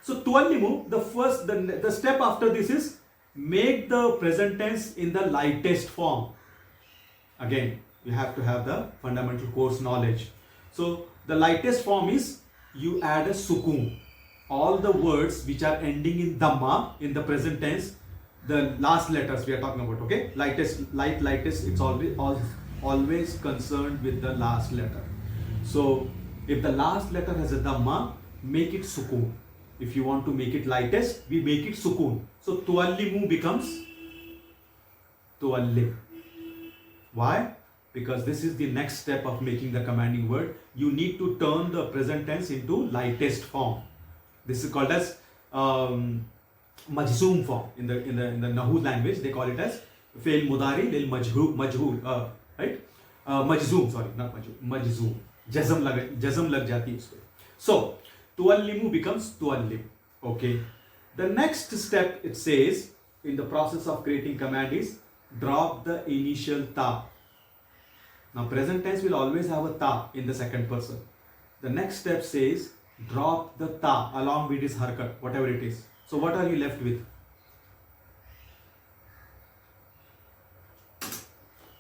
A: So tuallimu, the step after this is make the present tense in the lightest form. Again, you have to have the fundamental course knowledge. So the lightest form is you add a sukun. All the words which are ending in dhamma in the present tense, the last letters we are talking about. Okay, lightest, it's always concerned with the last letter. So if the last letter has a dhamma, make it sukun. If you want to make it lightest, we make it sukun. So tuallimu becomes tuallim. Why? Because this is the next step of making the commanding word. You need to turn the present tense into lightest form. This is called as majzoom form in the Nahu language. They call it as fail mudari lil majhul, right? Majzoom, sorry, not majhul, majzoom. Jazm lag jati hai usko. So tuallimu becomes tuallim. Okay. The next step, it says in the process of creating command is drop the initial ta. Now present tense will always have a ta in the second person. The next step says drop the ta along with its harkat, whatever it is. So what are you left with?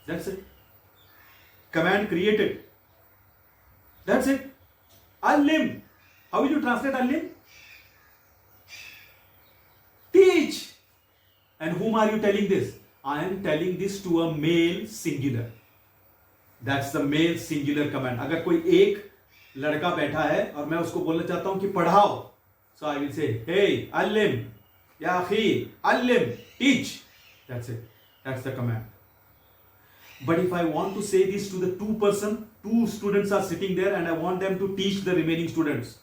A: That's it. Command created. That's it. Allim. How will you translate allim? Teach. And whom are you telling this? I am telling this to a male singular. That's the male singular command. अगर कोई एक लड़का बैठा है और मैं उसको बोलना चाहता हूं कि पढ़ाओ, so I will say, hey, allim, ya akhi, allim, teach. That's it. That's the command. But if I want to say this to the two students are sitting there and I want them to teach the remaining students.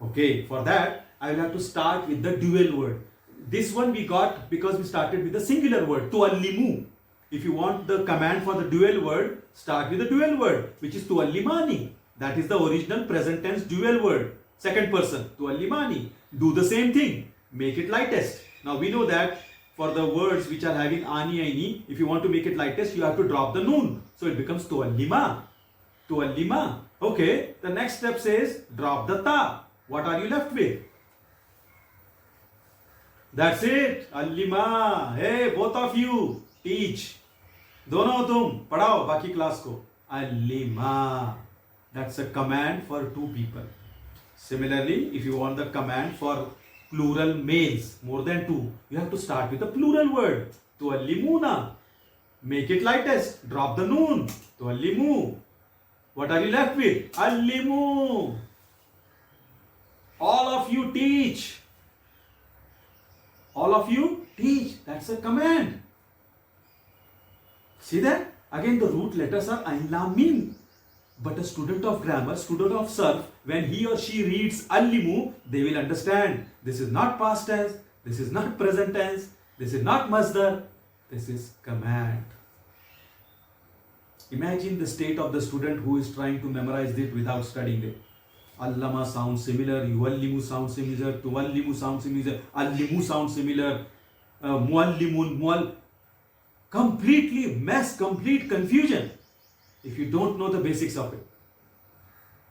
A: Okay, for that I will have to start with the dual word. This one we got because we started with the singular word, tuallimu. If you want the command for the dual word, start with the dual word, which is tuallimani. That is the original present tense dual word. Second person, tuallimani. Do the same thing. Make it lightest. Now we know that for the words which are having ani, aini, if you want to make it lightest, you have to drop the noon. So it becomes tuallima. Tuallima. Okay. The next step says drop the ta. What are you left with? That's it. Allima. Hey, both of you, teach. दोनों तुम पढ़ाओ बाकी class को. Allima. That's a command for 2 people. Similarly, if you want the command for plural males, more than 2, you have to start with the plural word. Tuallimuna. Make it lightest. Drop the noon. Tuallimu. What are you left with? Allimu. All of you teach. All of you teach. That's a command. See that? Again, the root letters are Ain Lam Mim. But a student of grammar, student of Sarf, when he or she reads Allimu, they will understand this is not past tense, this is not present tense, this is not masdar, this is command. Imagine the state of the student who is trying to memorize it without studying it. Allama sounds similar, yuallimu sounds similar, tuallimu sounds similar, allimu sounds similar, muallimun, mual. Completely mess, complete confusion if you don't know the basics of it.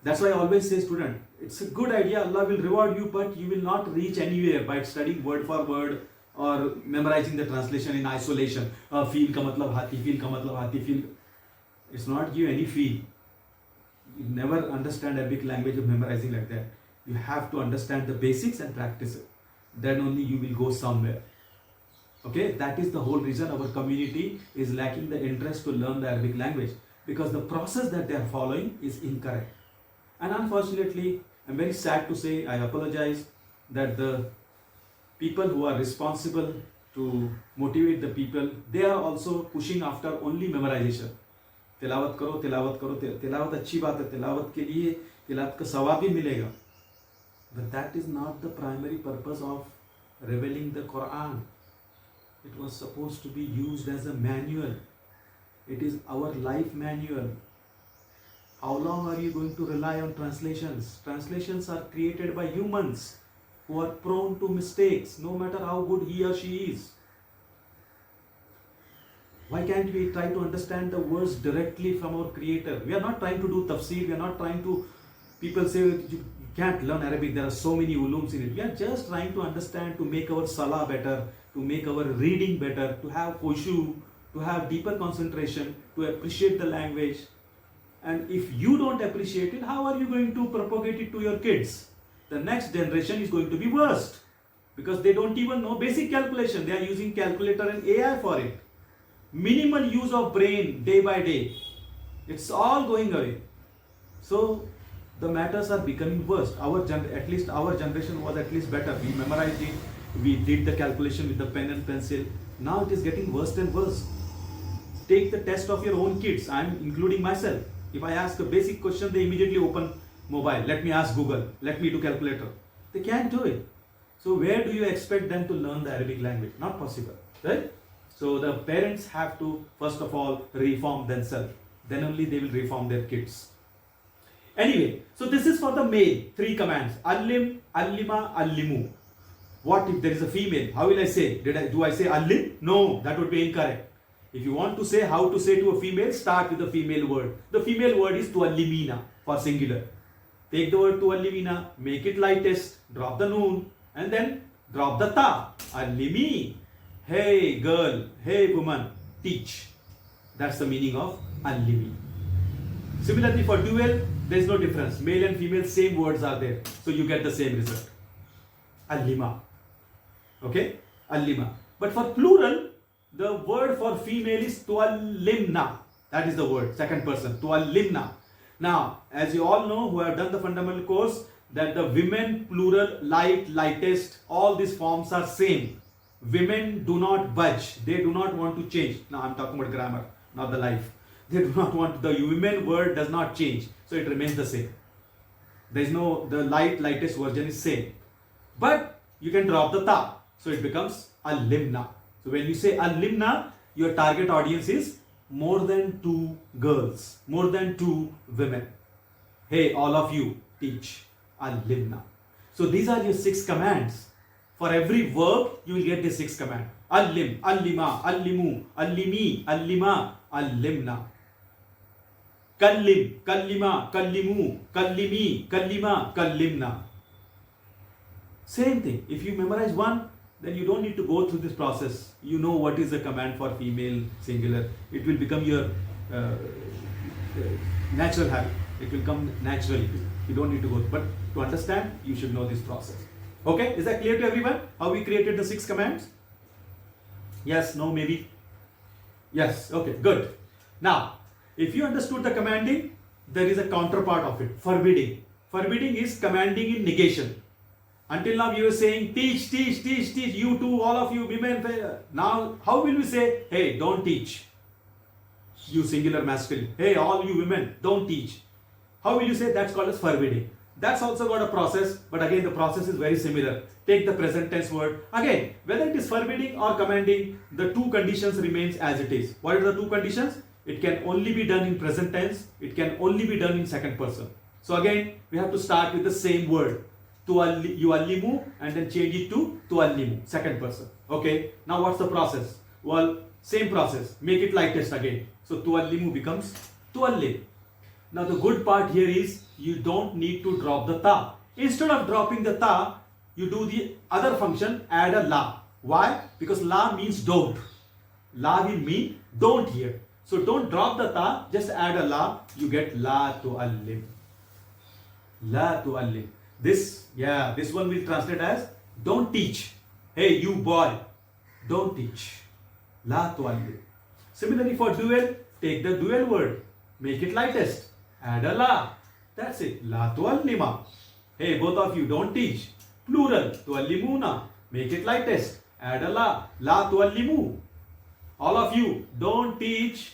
A: That's why I always say, student, it's a good idea, Allah will reward you, but you will not reach anywhere by studying word for word or memorizing the translation in isolation. Feel ka matlab hati, feel ka matlab hati, feel. It's not give any feel. You never understand Arabic language of memorizing like that. You have to understand the basics and practice it. Then only you will go somewhere. Okay, that is the whole reason our community is lacking the interest to learn the Arabic language, because the process that they are following is incorrect. And unfortunately, I'm very sad to say, I apologize, that the people who are responsible to motivate the people, they are also pushing after only memorization. तिलावत करो, तिलावत करो, तिलावत अच्छी बात है, तिलावत के लिए तिलावत का सवाब भी मिलेगा. But that is not the primary purpose of revealing the Qur'an. It was supposed to be used as a manual. It is our life manual. How long are you going to rely on translations? Translations are created by humans who are prone to mistakes, no matter how good he or she is. Why can't we try to understand the words directly from our Creator? We are not trying to do tafsir, we are not trying to, people say you can't learn Arabic, there are so many ulums in it. We are just trying to understand, to make our salah better, to make our reading better, to have khushu, to have deeper concentration, to appreciate the language. And if you don't appreciate it, how are you going to propagate it to your kids? The next generation is going to be worst, because they don't even know basic calculation. They are using calculator and AI for it. Minimal use of brain day by day. It's all going away. So the matters are becoming worse. At least our generation was at least better. We memorized it. We did the calculation with the pen and pencil. Now it is getting worse and worse. Take the test of your own kids. I'm including myself. If I ask a basic question, they immediately open mobile. Let me ask Google. Let me do calculator. They can't do it. So where do you expect them to learn the Arabic language? Not possible, right? So the parents have to first of all reform themselves. Then only they will reform their kids. Anyway, so this is for the male. 3 commands. Allim, allima, allimu. What if there is a female? How will I say? Do I say allim? No, that would be incorrect. If you want to say how to say to a female, start with the female word. The female word is tuallimina for singular. Take the word tuallimina, make it lightest, drop the noon, and then drop the ta. Allimi. Hey girl, hey woman, teach. That's the meaning of allimi. Similarly for dual, there is no difference. Male and female, same words are there. So you get the same result. Allima. Okay? Allima. But for plural, the word for female is tuallimna. That is the word, second person, tuallimna. Now, as you all know who have done the fundamental course, that the women, plural, light, lightest, all these forms are same. Women do not budge. They do not want to change. Now I'm talking about grammar, not the life. They do not want, the women word does not change. So it remains the same. There is no, the lightest version is same. But you can drop the ta. So it becomes al-limna. So when you say al-limna, your target audience is more than 2 girls, more than 2 women. Hey, all of you, teach al-limna. So these are your 6 commands. For every verb, you will get the 6 command. Al-lim, al-lima, al-limu, al-limi, al-lima, al-limna. Kallim, kallima, kallimu, kallimi, kallima, kallimna. Same thing. If you memorize one, then you don't need to go through this process. You know what is the command for female singular. It will become your natural habit. It will come naturally. You don't need to go. But to understand, you should know this process. Okay, is that clear to everyone? How we created the 6 commands? Yes, no, maybe? Yes, okay, good. Now, if you understood the commanding, there is a counterpart of it, forbidding. Forbidding is commanding in negation. Until now you were saying, teach, teach, teach, teach, you too, all of you women. Now, how will we say, hey, don't teach? You singular masculine. Hey, all you women, don't teach. How will you say? That's called as forbidding. That's also got a process, but again the process is very similar. Take the present tense word. Again, whether it is forbidding or commanding, the 2 conditions remains as it is. What are the 2 conditions? It can only be done in present tense. It can only be done in second person. So again, we have to start with the same word. Yuallimu, and then change it to tuallimu, second person. Okay, now what's the process? Well, same process. Make it lightest again. So tuallimu becomes tuallim. Now the good part here is you don't need to drop the ta. Instead of dropping the ta, you do the other function, add a la. Why? Because la means don't. La will mean don't here. So don't drop the ta, just add a la, you get la tuallim. La tuallim. This one will translate as don't teach. Hey, you boy, don't teach. La tuallim. Similarly for dual, take the dual word, make it lightest, add a la. That's it. La tuallima. Hey, both of you, don't teach. plural, tuallimuna, make it lightest, add a la, la tuallimu. All of you, don't teach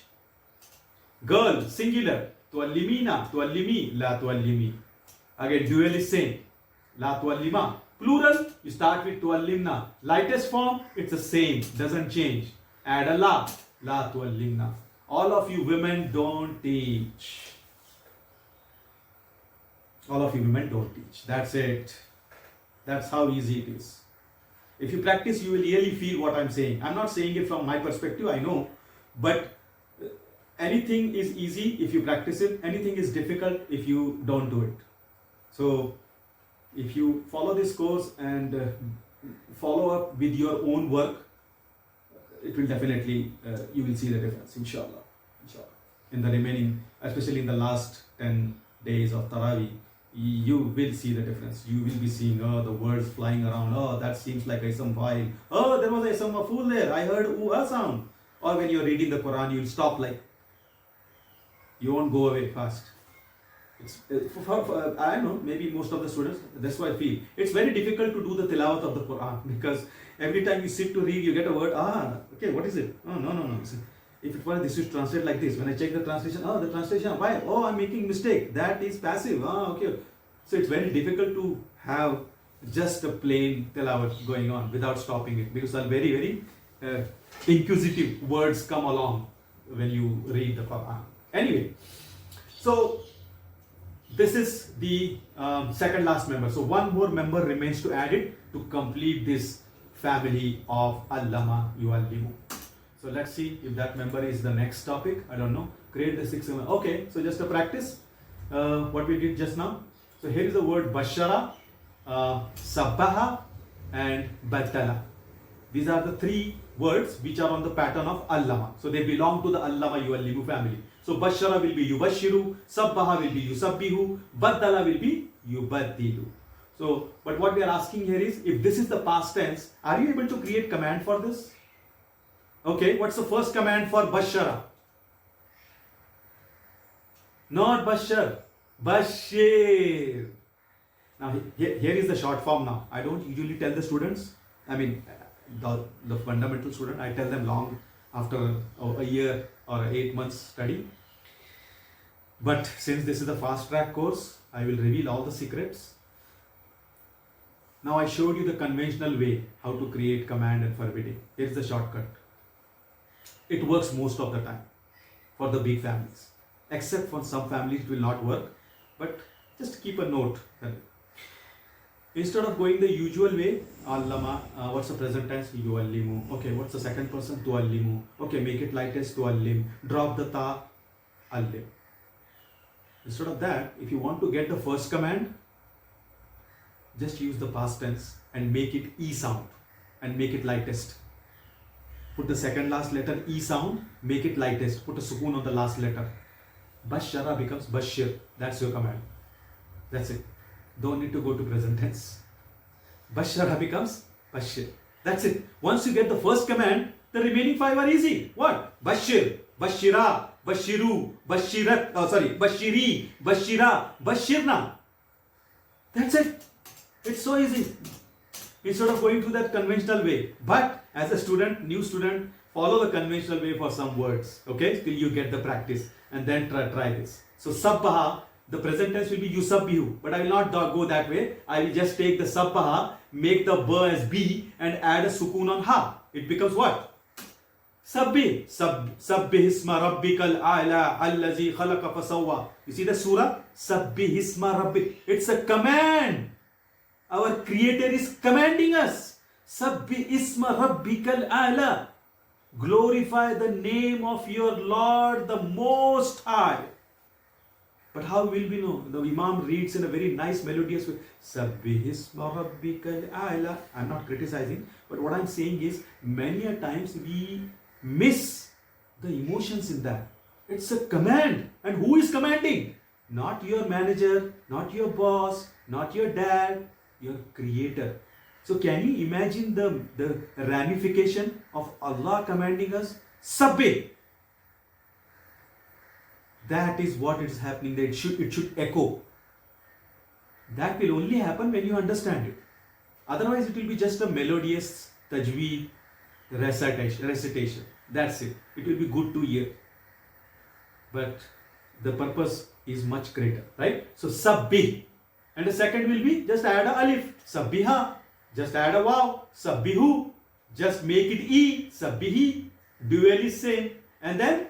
A: girl, singular, tuallimina, tuallimi, la tuallimi. Again, dual is same, la tuallima. Plural, you start with tuallimna. Lightest form, it's the same, doesn't change. Add a la, la tuallimna. All of you women don't teach. All of you women don't teach. That's it. That's how easy it is. If you practice, you will really feel what I'm saying. I'm not saying it from my perspective, I know. But anything is easy if you practice it. Anything is difficult if you don't do it. So, if you follow this course and follow up with your own work, it will definitely, you will see the difference, inshallah. In the remaining, especially in the last 10 days of Taraweeh, you will see the difference. You will be seeing, oh, the words flying around. Oh, that seems like ism fa'il. Oh, there was a ism maf'ul there. I heard a sound. Or when you're reading the Quran, you'll stop like, you won't go away fast. It's, I don't know, maybe most of the students, that's why I feel. It's very difficult to do the tilawat of the Quran because every time you sit to read, you get a word, okay, what is it? Oh, no. If it were, this is translated like this. When I check the translation, the translation, why? Oh, I'm making mistake. That is passive. Okay. So it's very difficult to have just a plain tilawat going on without stopping it because very, very inquisitive words come along when you read the Quran. Anyway, so this is the second last member. So one more member remains to add it to complete this family of Allama Yuallimu. So let's see if that member is the next topic. I don't know. Create the 6 member. Okay, so just a practice. What we did just now. So here is the word Bashara, Sabbaha and Baddala. These are the 3 words which are on the pattern of Allama. So they belong to the Allama Yuallimu family. So Bashara will be Yubashiru, Sabbaha will be Yusabbihu, Baddala will be Yubaddilu. So, but what we are asking here is, if this is the past tense, are you able to create command for this? Okay, what's the first command for Bashara? Not Bashar, Bashir. Now here is the short form now. I don't usually tell the students, I mean the fundamental student, I tell them long after a year or 8 months study. But since this is a fast track course, I will reveal all the secrets. Now I showed you the conventional way how to create command and forbidding. Here's the shortcut. It works most of the time for the big families. Except for some families it will not work. But just keep a note. Instead of going the usual way, Allama, what's the present tense? Yuallimu. Okay, what's the second person? Tuallimu. Okay, make it lightest, tuallim. Drop the ta, allim. Instead of that, if you want to get the first command, just use the past tense and make it E sound and make it lightest. Put the second last letter E sound, make it lightest. Put a sukoon on the last letter. Bashara becomes Bashir. That's your command. That's it. Don't need to go to present tense. Bashara becomes Bashir. That's it. Once you get the first command, the remaining 5 are easy. What? Bashir, Bashira, Bashiru, Bashirat, Bashiri, Bashira, Bashirna. That's it. It's so easy. Instead of going through that conventional way. But as a student, new student, follow the conventional way for some words. Okay? Till you get the practice. And then try this. So Sabbaha, the present tense will be Yusabbihu. But I will not go that way. I will just take the Sabbaha, make the ba as B and add a sukoon on ha. It becomes what? Sabbih. Sabbih isma rabbikal a'la allazi khalaqa fasawwa. You see the surah? Sabbih isma rabbik. It's a command. Our creator is commanding us. Sabbih isma rabbikal a'la. Glorify the name of your Lord the Most High. But how will we know? The Imam reads in a very nice melodious way. Sabbih isma rabbikal a'la. I'm not criticizing, but what I'm saying is many a times we miss the emotions in that. It's a command. And who is commanding? Not your manager, not your boss, not your dad, your creator. So can you imagine the ramification of Allah commanding us? Sabbih. That is what is happening. That it should echo. That will only happen when you understand it. Otherwise, it will be just a melodious tajweed recitation. That's it. It will be good to hear. But the purpose is much greater, right? So, sabbih. And the second will be just add a alif. Sabbiha. Just add a waw. Sabbihu. Just make it e. Sabbihi. Dual is same. And then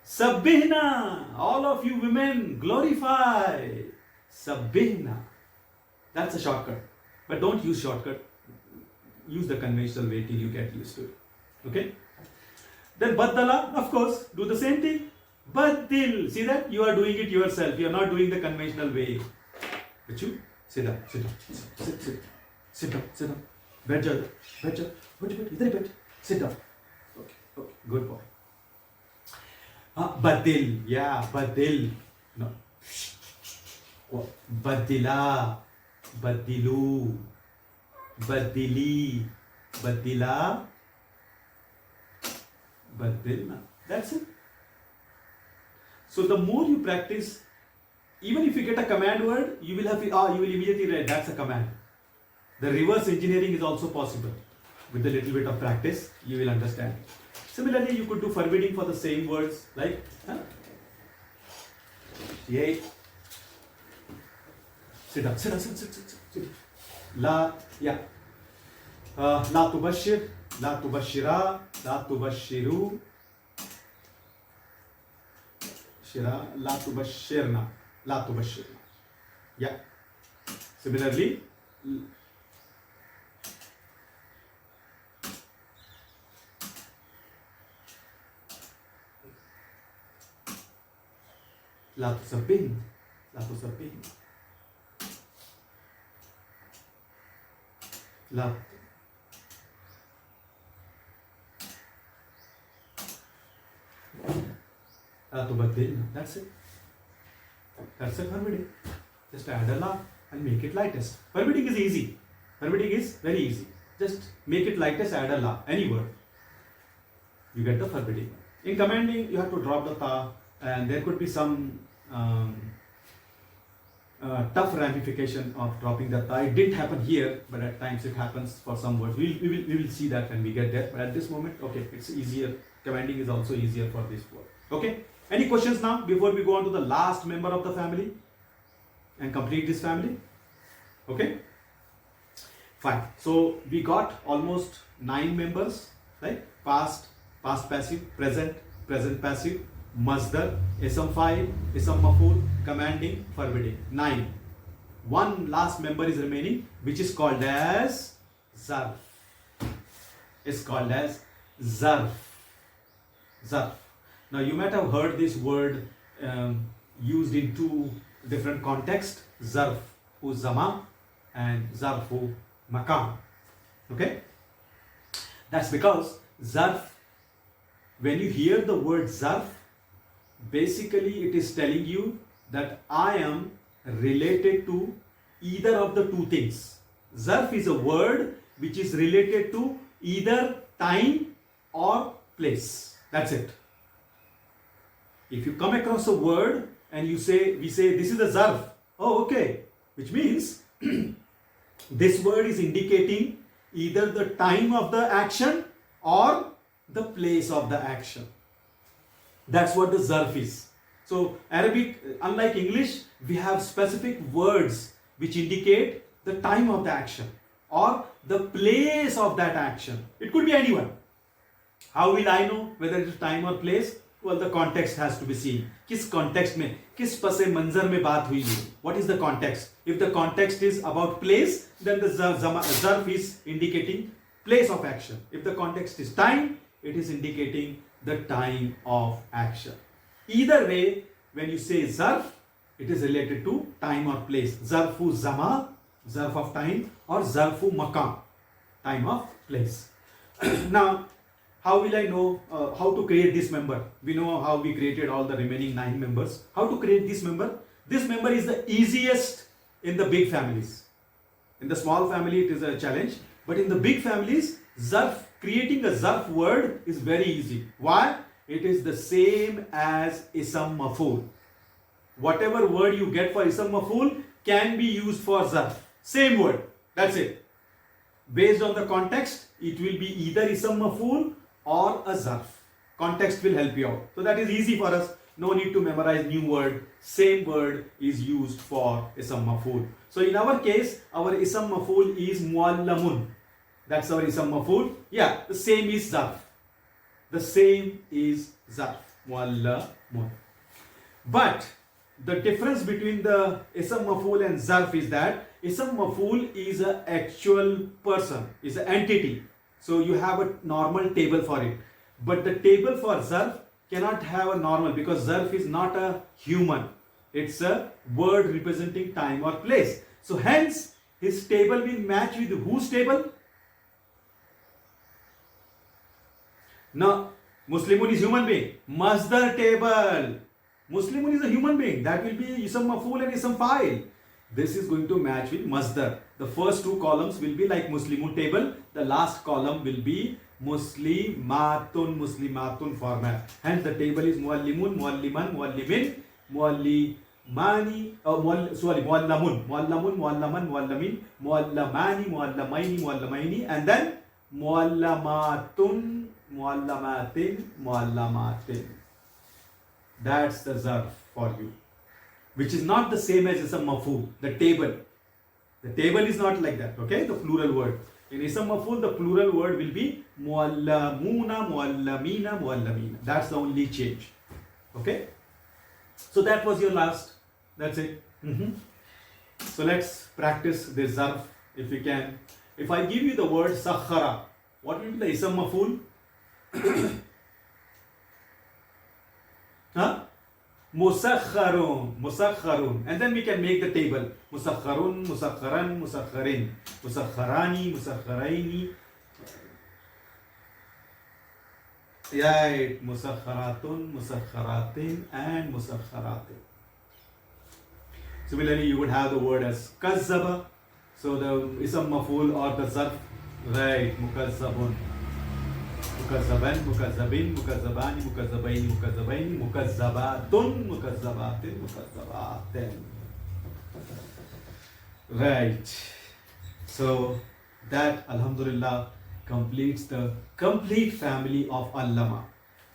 A: Sabbihna. All of you women, glorify. Sabbihna. That's a shortcut. But don't use shortcut. Use the conventional way till you get used to it. Okay? Then Baddala, of course, do the same thing. Baddil. See that? You are doing it yourself. You are not doing the conventional way. Bachu, sit down, sit down. Sit down, sit down. Bed jao, bed jao. Idhar bed. Sit down. Okay, good boy. Badil, yeah, badil. No. Badila, badilu, badili, badila, badilna. That's it. So the more you practice, even if you get a command word, you will have you will immediately write that's a command. The reverse engineering is also possible. With a little bit of practice, you will understand. Similarly, you could do forbidding for the same words like yay. Sit down, sit down, sit. La, yeah. La tubashir, la tubashira, la tubashiru. Shira, la tubashirna, la tubashirna. Yeah. Similarly, la tusabbihna, la tusabbihna. La tubaddilna. That's it. That's a forbidding. Just add a la and make it lightest. Forbidding is easy. Forbidding is very easy. Just make it lightest, add a la. Any word. You get the forbidding. In commanding, you have to drop the ta, and there could be some tough ramification of dropping the ta. It didn't happen here, but at times it happens for some words. We will see that when we get there. But at this moment, okay, it's easier. Commanding is also easier for this word. Okay. Any questions now before we go on to the last member of the family and complete this family? Okay. Fine. So we got almost 9 members, right? Past, past passive, present, present passive, masdar, ism fa'il, ism maf'ul, commanding, forbidding. 9. One last member is remaining, which is called as zarf. It's called as zarf. Zarf. Now you might have heard this word used in 2 different contexts. Zarf-u zaman and zarf-u makan. Okay? That's because zarf, when you hear the word zarf, basically it is telling you that I am related to either of the 2 things. Zarf is a word which is related to either time or place. That's it. If you come across a word and we say this is a zarf. Oh, okay. Which means this word is indicating either the time of the action or the place of the action. That's what the zarf is. So Arabic, unlike English, we have specific words which indicate the time of the action or the place of that action. It could be anyone. How will I know whether it is time or place? Well, the context has to be seen. किस context में, किस पसे मंजर में बात हुई है? What is the context? If the context is about place, then the zarf is indicating place of action. If the context is time, it is indicating the time of action. Either way, when you say zarf, it is related to time or place. Zarfu zama, zarf of time, or zarfu makan, time of place. Now, how will I know how to create this member? We know how we created all the remaining 9 members. How to create this member? This member is the easiest in the big families. In the small family, it is a challenge. But in the big families, zarf, creating a zarf word is very easy. Why? It is the same as ism maf'ul. Whatever word you get for ism maf'ul can be used for zarf. Same word. That's it. Based on the context, it will be either ism maf'ul or a zarf. Context will help you out. So that is easy for us. No need to memorize new word. Same word is used for ism maf'ul. So in our case, our ism maf'ul is muallamun. That's our ism maf'ul. Yeah, the same is zarf. The same is zarf. Muallamun. But the difference between the ism maf'ul and zarf is that ism maf'ul is an actual person, is an entity. So you have a normal table for it. But the table for zarf cannot have a normal, because zarf is not a human. It's a word representing time or place. So hence his table will match with whose table? Now Muslimun is human being. Masdar table. Muslimun is a human being. That will be ism maf'ul and ism fa'il. This is going to match with masdar. The first two columns will be like Muslimun table. The last column will be Muslimatun format. Hence the table is Muallimun, Mualliman, Muallimin, Muallimani, Muallamun, Muallaman, Muallamin, Muallamani, Muallamaini, Muallamaini, and then Muallamatun, Muallamatin, Muallamatin. That's the zarf for you, which is not the same as ism maf'ul, the table. The table is not like that, okay? The plural word. In ism maf'ul, the plural word will be muallamuna, muallamina, muallamina. That's the only change, okay? So that was your last. That's it. So let's practice this zarf if we can. If I give you the word sakhara, what will be the ism maf'ul? Huh? Musakharun, musakharun, and then we can make the table. Musakharun, musakharan, musakharin, musakharani, musakharaini. Right, musakharatun, musakharatin, and musakharatin. Similarly, you would have the word as kazzaba. So the ism maf'ul or the zarf, right, mukazzabun. Mukazzaban, mukazzabin, mukazzabani, mukazzabaini, mukazzabaini, mukazzabatun, mukazzabatin, mukazzabatin. Right. So that, alhamdulillah, completes the complete family of allama.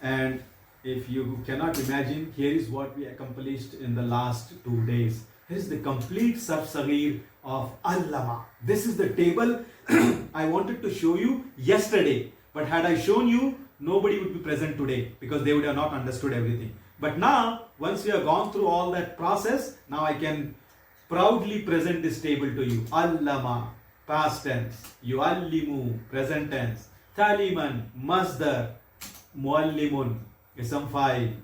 A: And if you cannot imagine, here is what we accomplished in the last 2 days. Here is the complete sarf saghir of allama. This is the table I wanted to show you yesterday. But had I shown you, nobody would be present today because they would have not understood everything. But now, once we have gone through all that process, now I can proudly present this table to you. Allama, past tense. Yuallimu, present tense. Taliman, masdar. Muallimun, ism fa'il.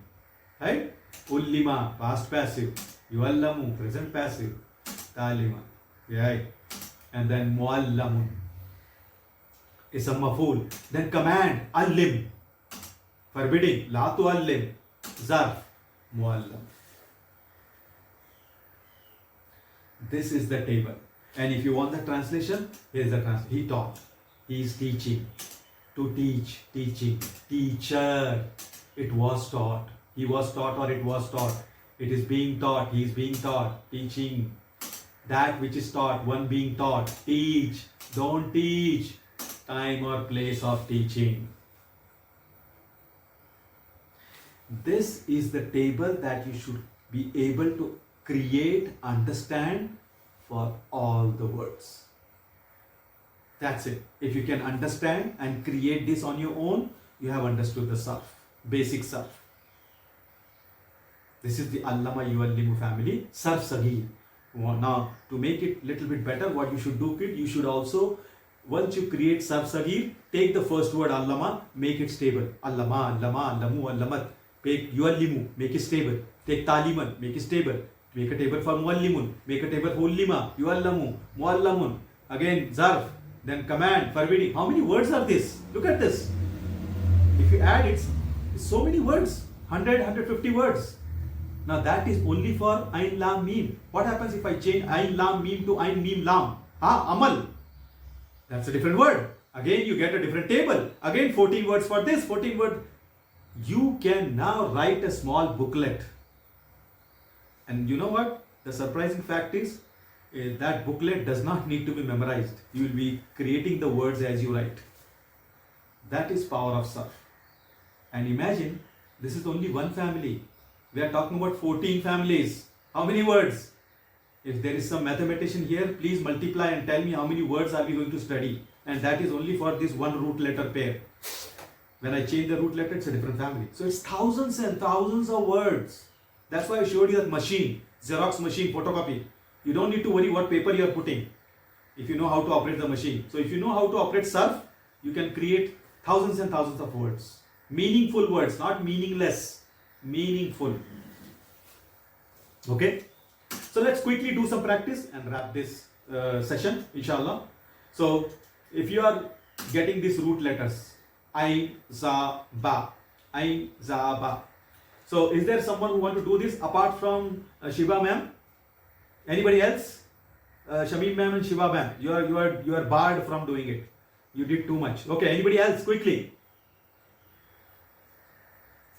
A: Right? Ullima, past passive. Yuallamu, present passive. Taliman. Right? And then muallamun, ism maf'ul. Then command, allim, forbidding, la tuallim, zarf, muallam. This is the table. And if you want the translation, here is the translation. He taught, he is teaching, to teach, teaching, teacher, it was taught, he was taught or it was taught, it is being taught, he is being taught, teaching, that which is taught, one being taught, teach, don't teach, time or place of teaching. This is the table that you should be able to create, understand for all the words. That's it. If you can understand and create this on your own, you have understood the sarf, basic sarf. This is the Allama Yuallimu family, sarf saghir. Now, to make it little bit better, what you should do, kid, you should also, once you create sarf saghir, take the first word allama, make it stable. Allama, allama, allamu, allamat. Take yuallimu, make it stable. Take taliman, make it stable. Make a table for muallimun, make a table for ullima, yuallamu, muallamun. Again zarf, then command, forbidding. How many words are this? Look at this. If you add it's so many words, 100, 150 words. Now that is only for ain lam mim. What happens if I change ain lam mim to ain mim lam? Amal. That's a different word. Again, you get a different table. Again, 14 words for this, 14 words. You can now write a small booklet. And you know what? The surprising fact is, that booklet does not need to be memorized. You will be creating the words as you write. That is power of SARF. And imagine, this is only one family. We are talking about 14 families. How many words? If there is some mathematician here, please multiply and tell me how many words are we going to study. And that is only for this one root letter pair. When I change the root letter, it's a different family. So it's thousands and thousands of words. That's why I showed you that machine, Xerox machine, photocopy. You don't need to worry what paper you are putting if you know how to operate the machine. So if you know how to operate SARF, you can create thousands and thousands of words. Meaningful words, not meaningless. Meaningful. Okay? So let's quickly do some practice and wrap this session, inshallah. So if you are getting these root letters, Ain, Za, Ba. Ain, Za, Ba. So is there someone who want to do this apart from Shiva ma'am? Anybody else? Shamim ma'am and Shiva ma'am. You are barred from doing it. You did too much. Okay, anybody else? Quickly.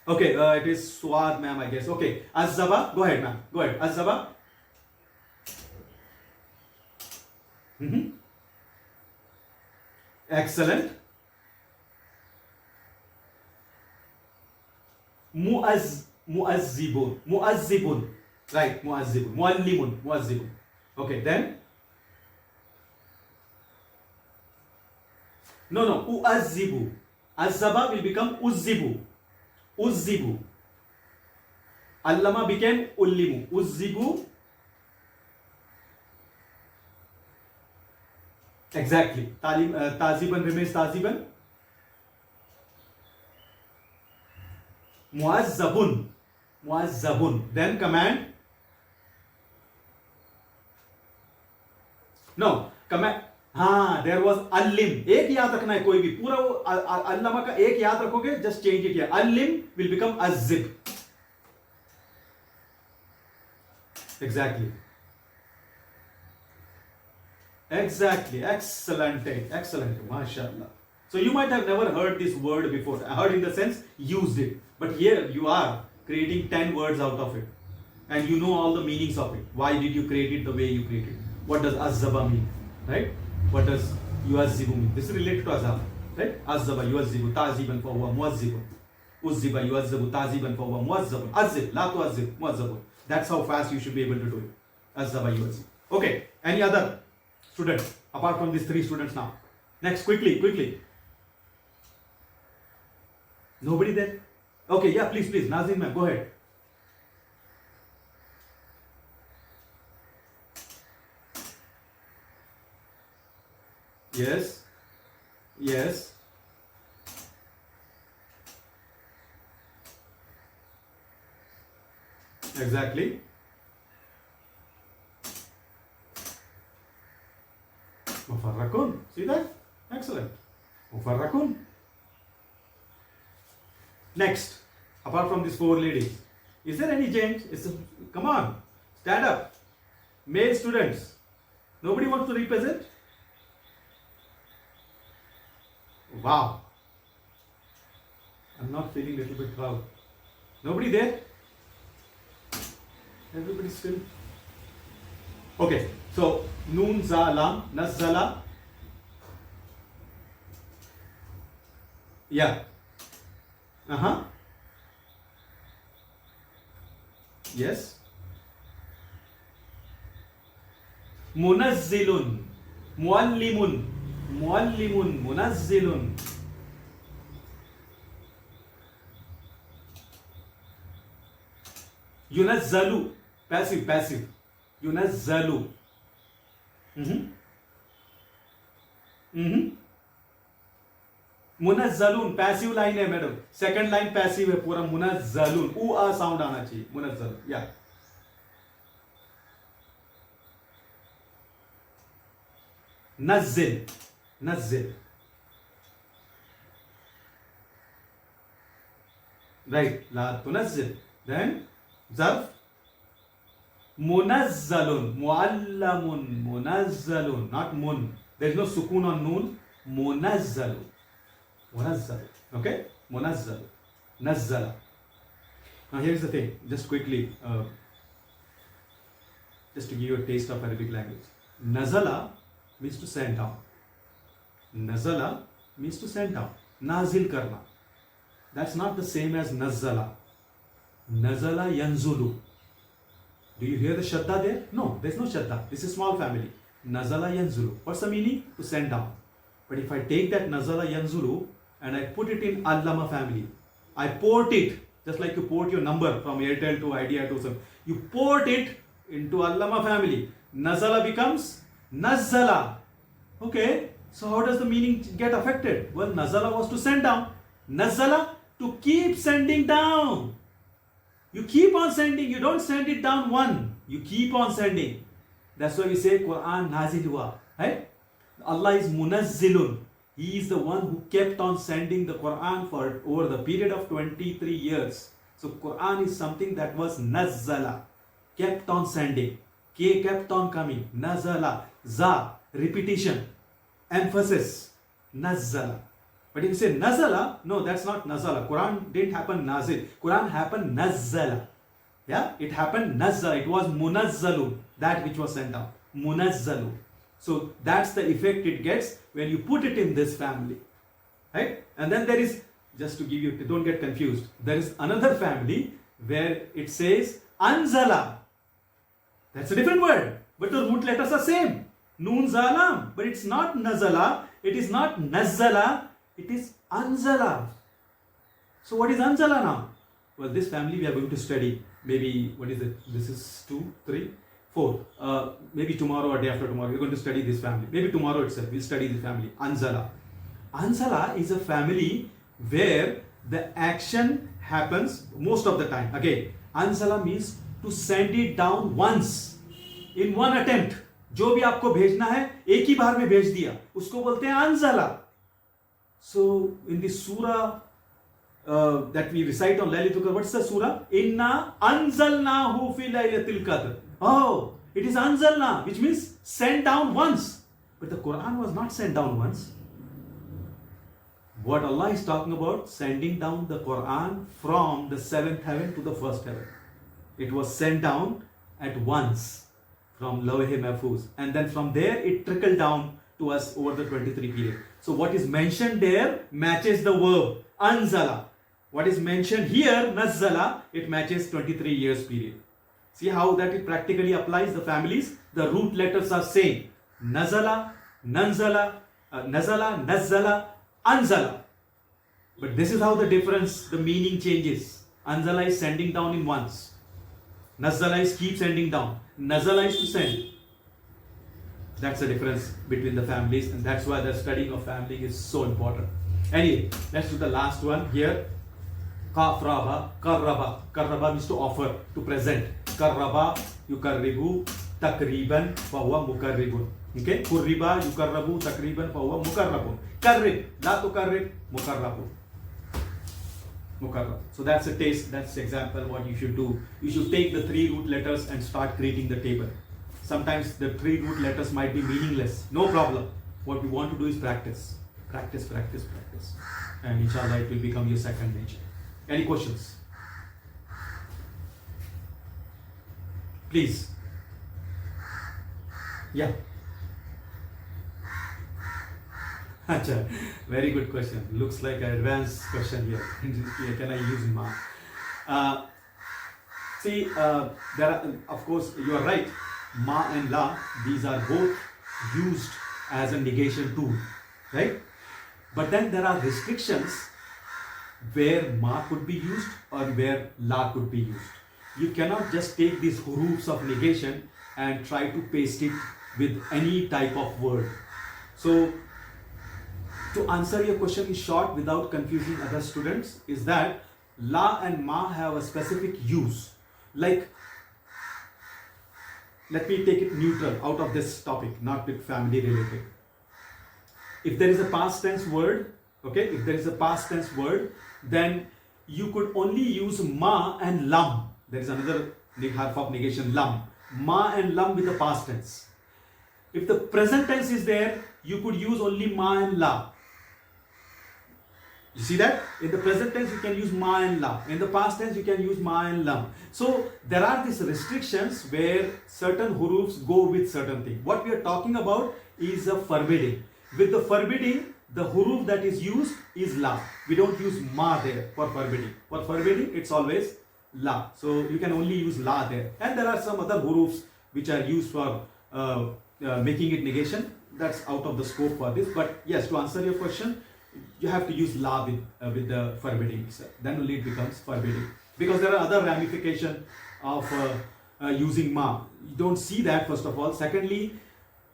A: Okay, it is Suad ma'am, I guess. Okay, Az-Zaba. Go ahead ma'am. Go ahead. Az-Zaba. Excellent. Muazzibun. Muazzibun. Right, muazzibun. Muallimun. Muazzibun. Okay, then. No. Uazzibu. Az-Zaba will become Uzzibu. Uzzibu. Allama became Ullimu. Uzzibu. Exactly. Taziban remains Taziban. Muazzabun. Muazzabun. Then command. No. Command. हाँ, there was Allim. एक याद रखना है कोई भी. पूरा वो अल्लमा का एक याद रखोगे. Just change it here. Allim will become Azzib. Exactly. Exactly. Excellent. Excellent. MashaAllah. So you might have never heard this word before. Heard in the sense, used it. But here you are creating 10 words out of it. And you know all the meanings of it. Why did you create it the way you created it? What does Azzaba mean? Right? What does Yuazzibu mean? This is related to Azab. Right? Azzaba Yuazzibu Taziban for Muazzibun. Uzziba Yuazzibu Taziban for Muazzabun. Azzib, La Tuazzib, Muazzabun. That's how fast you should be able to do it. Azzaba Yuazzib. Okay. Any other student apart from these 3 students now? Next, quickly. Nobody there? Okay, yeah, please. Nazim ma'am, go ahead. Yes. Exactly. Mufarrakun. See that? Excellent. Mufarrakun. Next, apart from these 4 ladies, is there any change? Come on, stand up. Male students. Nobody wants to represent? Wow. I'm not feeling a little bit proud. Nobody there? Everybody still? Okay, so Noon Za Lam, Nazzala. Yeah. Yes. Munazzilun. Muallimun. Munazzilun. Yunazzalu. Passive. Yunazzalu. मुनज़्ज़लून passive line है madam. Second line passive है पूरा. मुनज़्ज़लून ऊ आ sound आना चाहिए. मुनज़्ज़ल. या नज़्ज़िल राइट. ला तुनज़्ज़िल. देन ज़र्फ मुनज़्ज़लून. मुअल्लमुन. मुनज़्ज़लून नॉट मुन. देयर इज नो सुकून ऑन नून. मुनज़्ज़लून. Munazzal. Okay? Munazzal. Nazzala. Now here's the thing. Just quickly. just to give you a taste of Arabic language. Nazala means to send down. Nazala means to send down. Nazil karna. That's not the same as Nazala. Nazala yanzulu. Do you hear the shadda there? No, there's no shadda. This is small family. Nazala yanzulu. What's the meaning? To send down. But if I take that Nazala yanzulu and I put it in Allama family, I port it, just like you port your number from Airtel to Idea to some, you port it into Allama family. Nazala becomes Nazala. Okay, so how does the meaning get affected? Well, Nazala was to send down. Nazala, to keep sending down. You keep on sending, you don't send it down one. You keep on sending. That's why we say Qur'an nazil hua. Right? Allah is munazzilun. He is the one who kept on sending the Qur'an for over the period of 23 years. So Qur'an is something that was nazzala. Kept on sending. K kept on coming. Nazala. Za. Repetition. Emphasis. Nazzala. But if you say nazala, no, that's not nazala. Quran didn't happen nazil. Quran happened nazzala. Yeah, it happened nazzala. It was munazzalun, that which was sent down. Munazzalu. So that's the effect it gets when you put it in this family. Right? And then there is, just to give you, don't get confused, there is another family where it says anzala. That's a different word. But the root letters are same. Noon zalam. But it's not nazala. It is not nazzala. It is anzala. So what is anzala now? Well, this family we are going to study. Maybe, what is it? This is 2, 3, 4. Maybe tomorrow or day after tomorrow we're going to study this family. Maybe tomorrow itself we'll study the family. Anzala. Anzala is a family where the action happens most of the time. Again, anzala means to send it down once. In one attempt. जो भी आपको भेजना है एक ही बार में भेज दिया उसको बोलते हैं anzala. So in the surah that we recite on Laylatul Qadr, what's the surah? Inna anzalnahu fi Laylatul Qadr. Oh, it is anzalna, which means sent down once. But the Quran was not sent down once. What Allah is talking about, sending down the Quran from the 7th heaven to the 1st heaven. It was sent down at once from Lawh-e Mahfuz, and then from there it trickled down to us over the 23 period. So what is mentioned there matches the verb anzala. What is mentioned here, nazzala, it matches 23 years period. See how that it practically applies the families? The root letters are same. Nazala, nanzala, nazala, nazzala, anzala. But this is how the difference, the meaning changes. Anzala is sending down in once. Nazzala is keep sending down. Nazala is to send. That's the difference between the families, and that's why the studying of family is so important. Anyway, let's do the last one here. Kafraba, karraba. Karraba means to offer, to present. Karraba, yukarribu, takriban, fahuwa mukarribun. Okay? Kurriba, yukarrabu, takriban, fahuwa mukarrabun. Karrib, la tukarrib, mukarrabun. Mukarrab. So that's a taste, that's the example what you should do. You should take the 3 root letters and start creating the table. Sometimes the 3 root letters might be meaningless. No problem. What we want to do is practice. Practice, practice, practice. And inshallah it will become your second nature. Any questions? Please. Yeah. Achha, very good question. Looks like an advanced question here. Can I use ma? There are, of course, you are right. Ma and la, these are both used as a negation tool, right? But then there are restrictions where ma could be used or where la could be used. You cannot just take these hurufs of negation and try to paste it with any type of word. So, to answer your question in short without confusing other students is that la and ma have a specific use. Like, let me take it neutral out of this topic, not with family related. If there is a past tense word, okay, if there is a past tense word, then you could only use ma and lam. There is another harf of negation, lam. Ma and lam with the past tense. If the present tense is there, you could use only ma and la.
B: You see that? In the present tense, you can use ma and la. In the past tense, you can use ma and lam. So there are these restrictions where certain hurufs go with certain things. What we are talking about is a forbidding. With the forbidding, the huruf that is used is la. We don't use ma there for forbidding. For forbidding, it's always la. So you can only use la there. And there are some other hurufs which are used for making it negation. That's out of the scope for this. But yes, to answer your question, you have to use la with the forbidding itself. Then only it becomes forbidding. Because there are other ramifications of using ma. You don't see that, first of all. Secondly,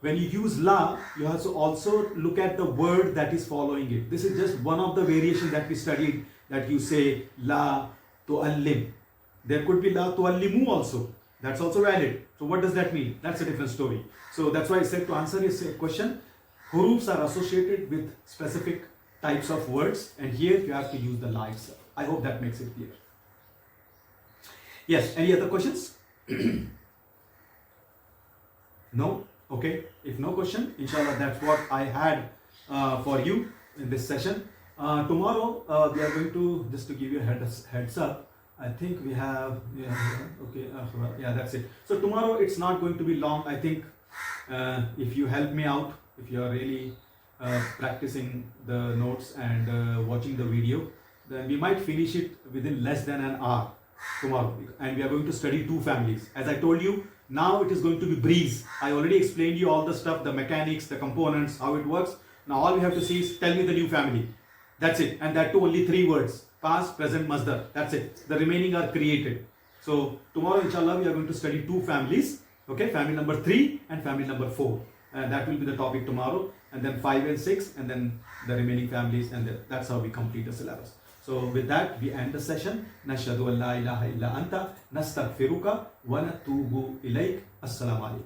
B: when you use la, you have to also look at the word that is following it. This is just one of the variations that we studied, that you say la tu'allim. There could be la tu'allimu also. That's also valid. So what does that mean? That's a different story. So that's why I said, to answer your question, hurufs are associated with specific types of words, and here you have to use the la itself. I hope that makes it clear. Yes, any other questions? No? Okay. If no question, inshallah, that's what I had for you in this session. Tomorrow we are going to, just to give you a heads up, I think we have, okay, yeah, that's it. So tomorrow it's not going to be long. I think if you help me out, if you are really practicing the notes and watching the video, then we might finish it within less than an hour tomorrow. And we are going to study 2 families. As I told you, now it is going to be breeze. I already explained you all the stuff, the mechanics, the components, how it works. Now all we have to see is tell me the new family. That's it. And that too only 3 words. Past, present, masdar. That's it. The remaining are created. So tomorrow, inshallah, we are going to study 2 families. Okay, family number 3 and family number 4. That will be the topic tomorrow. And then 5 and 6, and then the remaining families, and that's how we complete the syllabus. So with that, we end the session. Nashhadu an la ilaha illa anta nastaghfiruka wa natubu ilaik. Assalamu alaikum.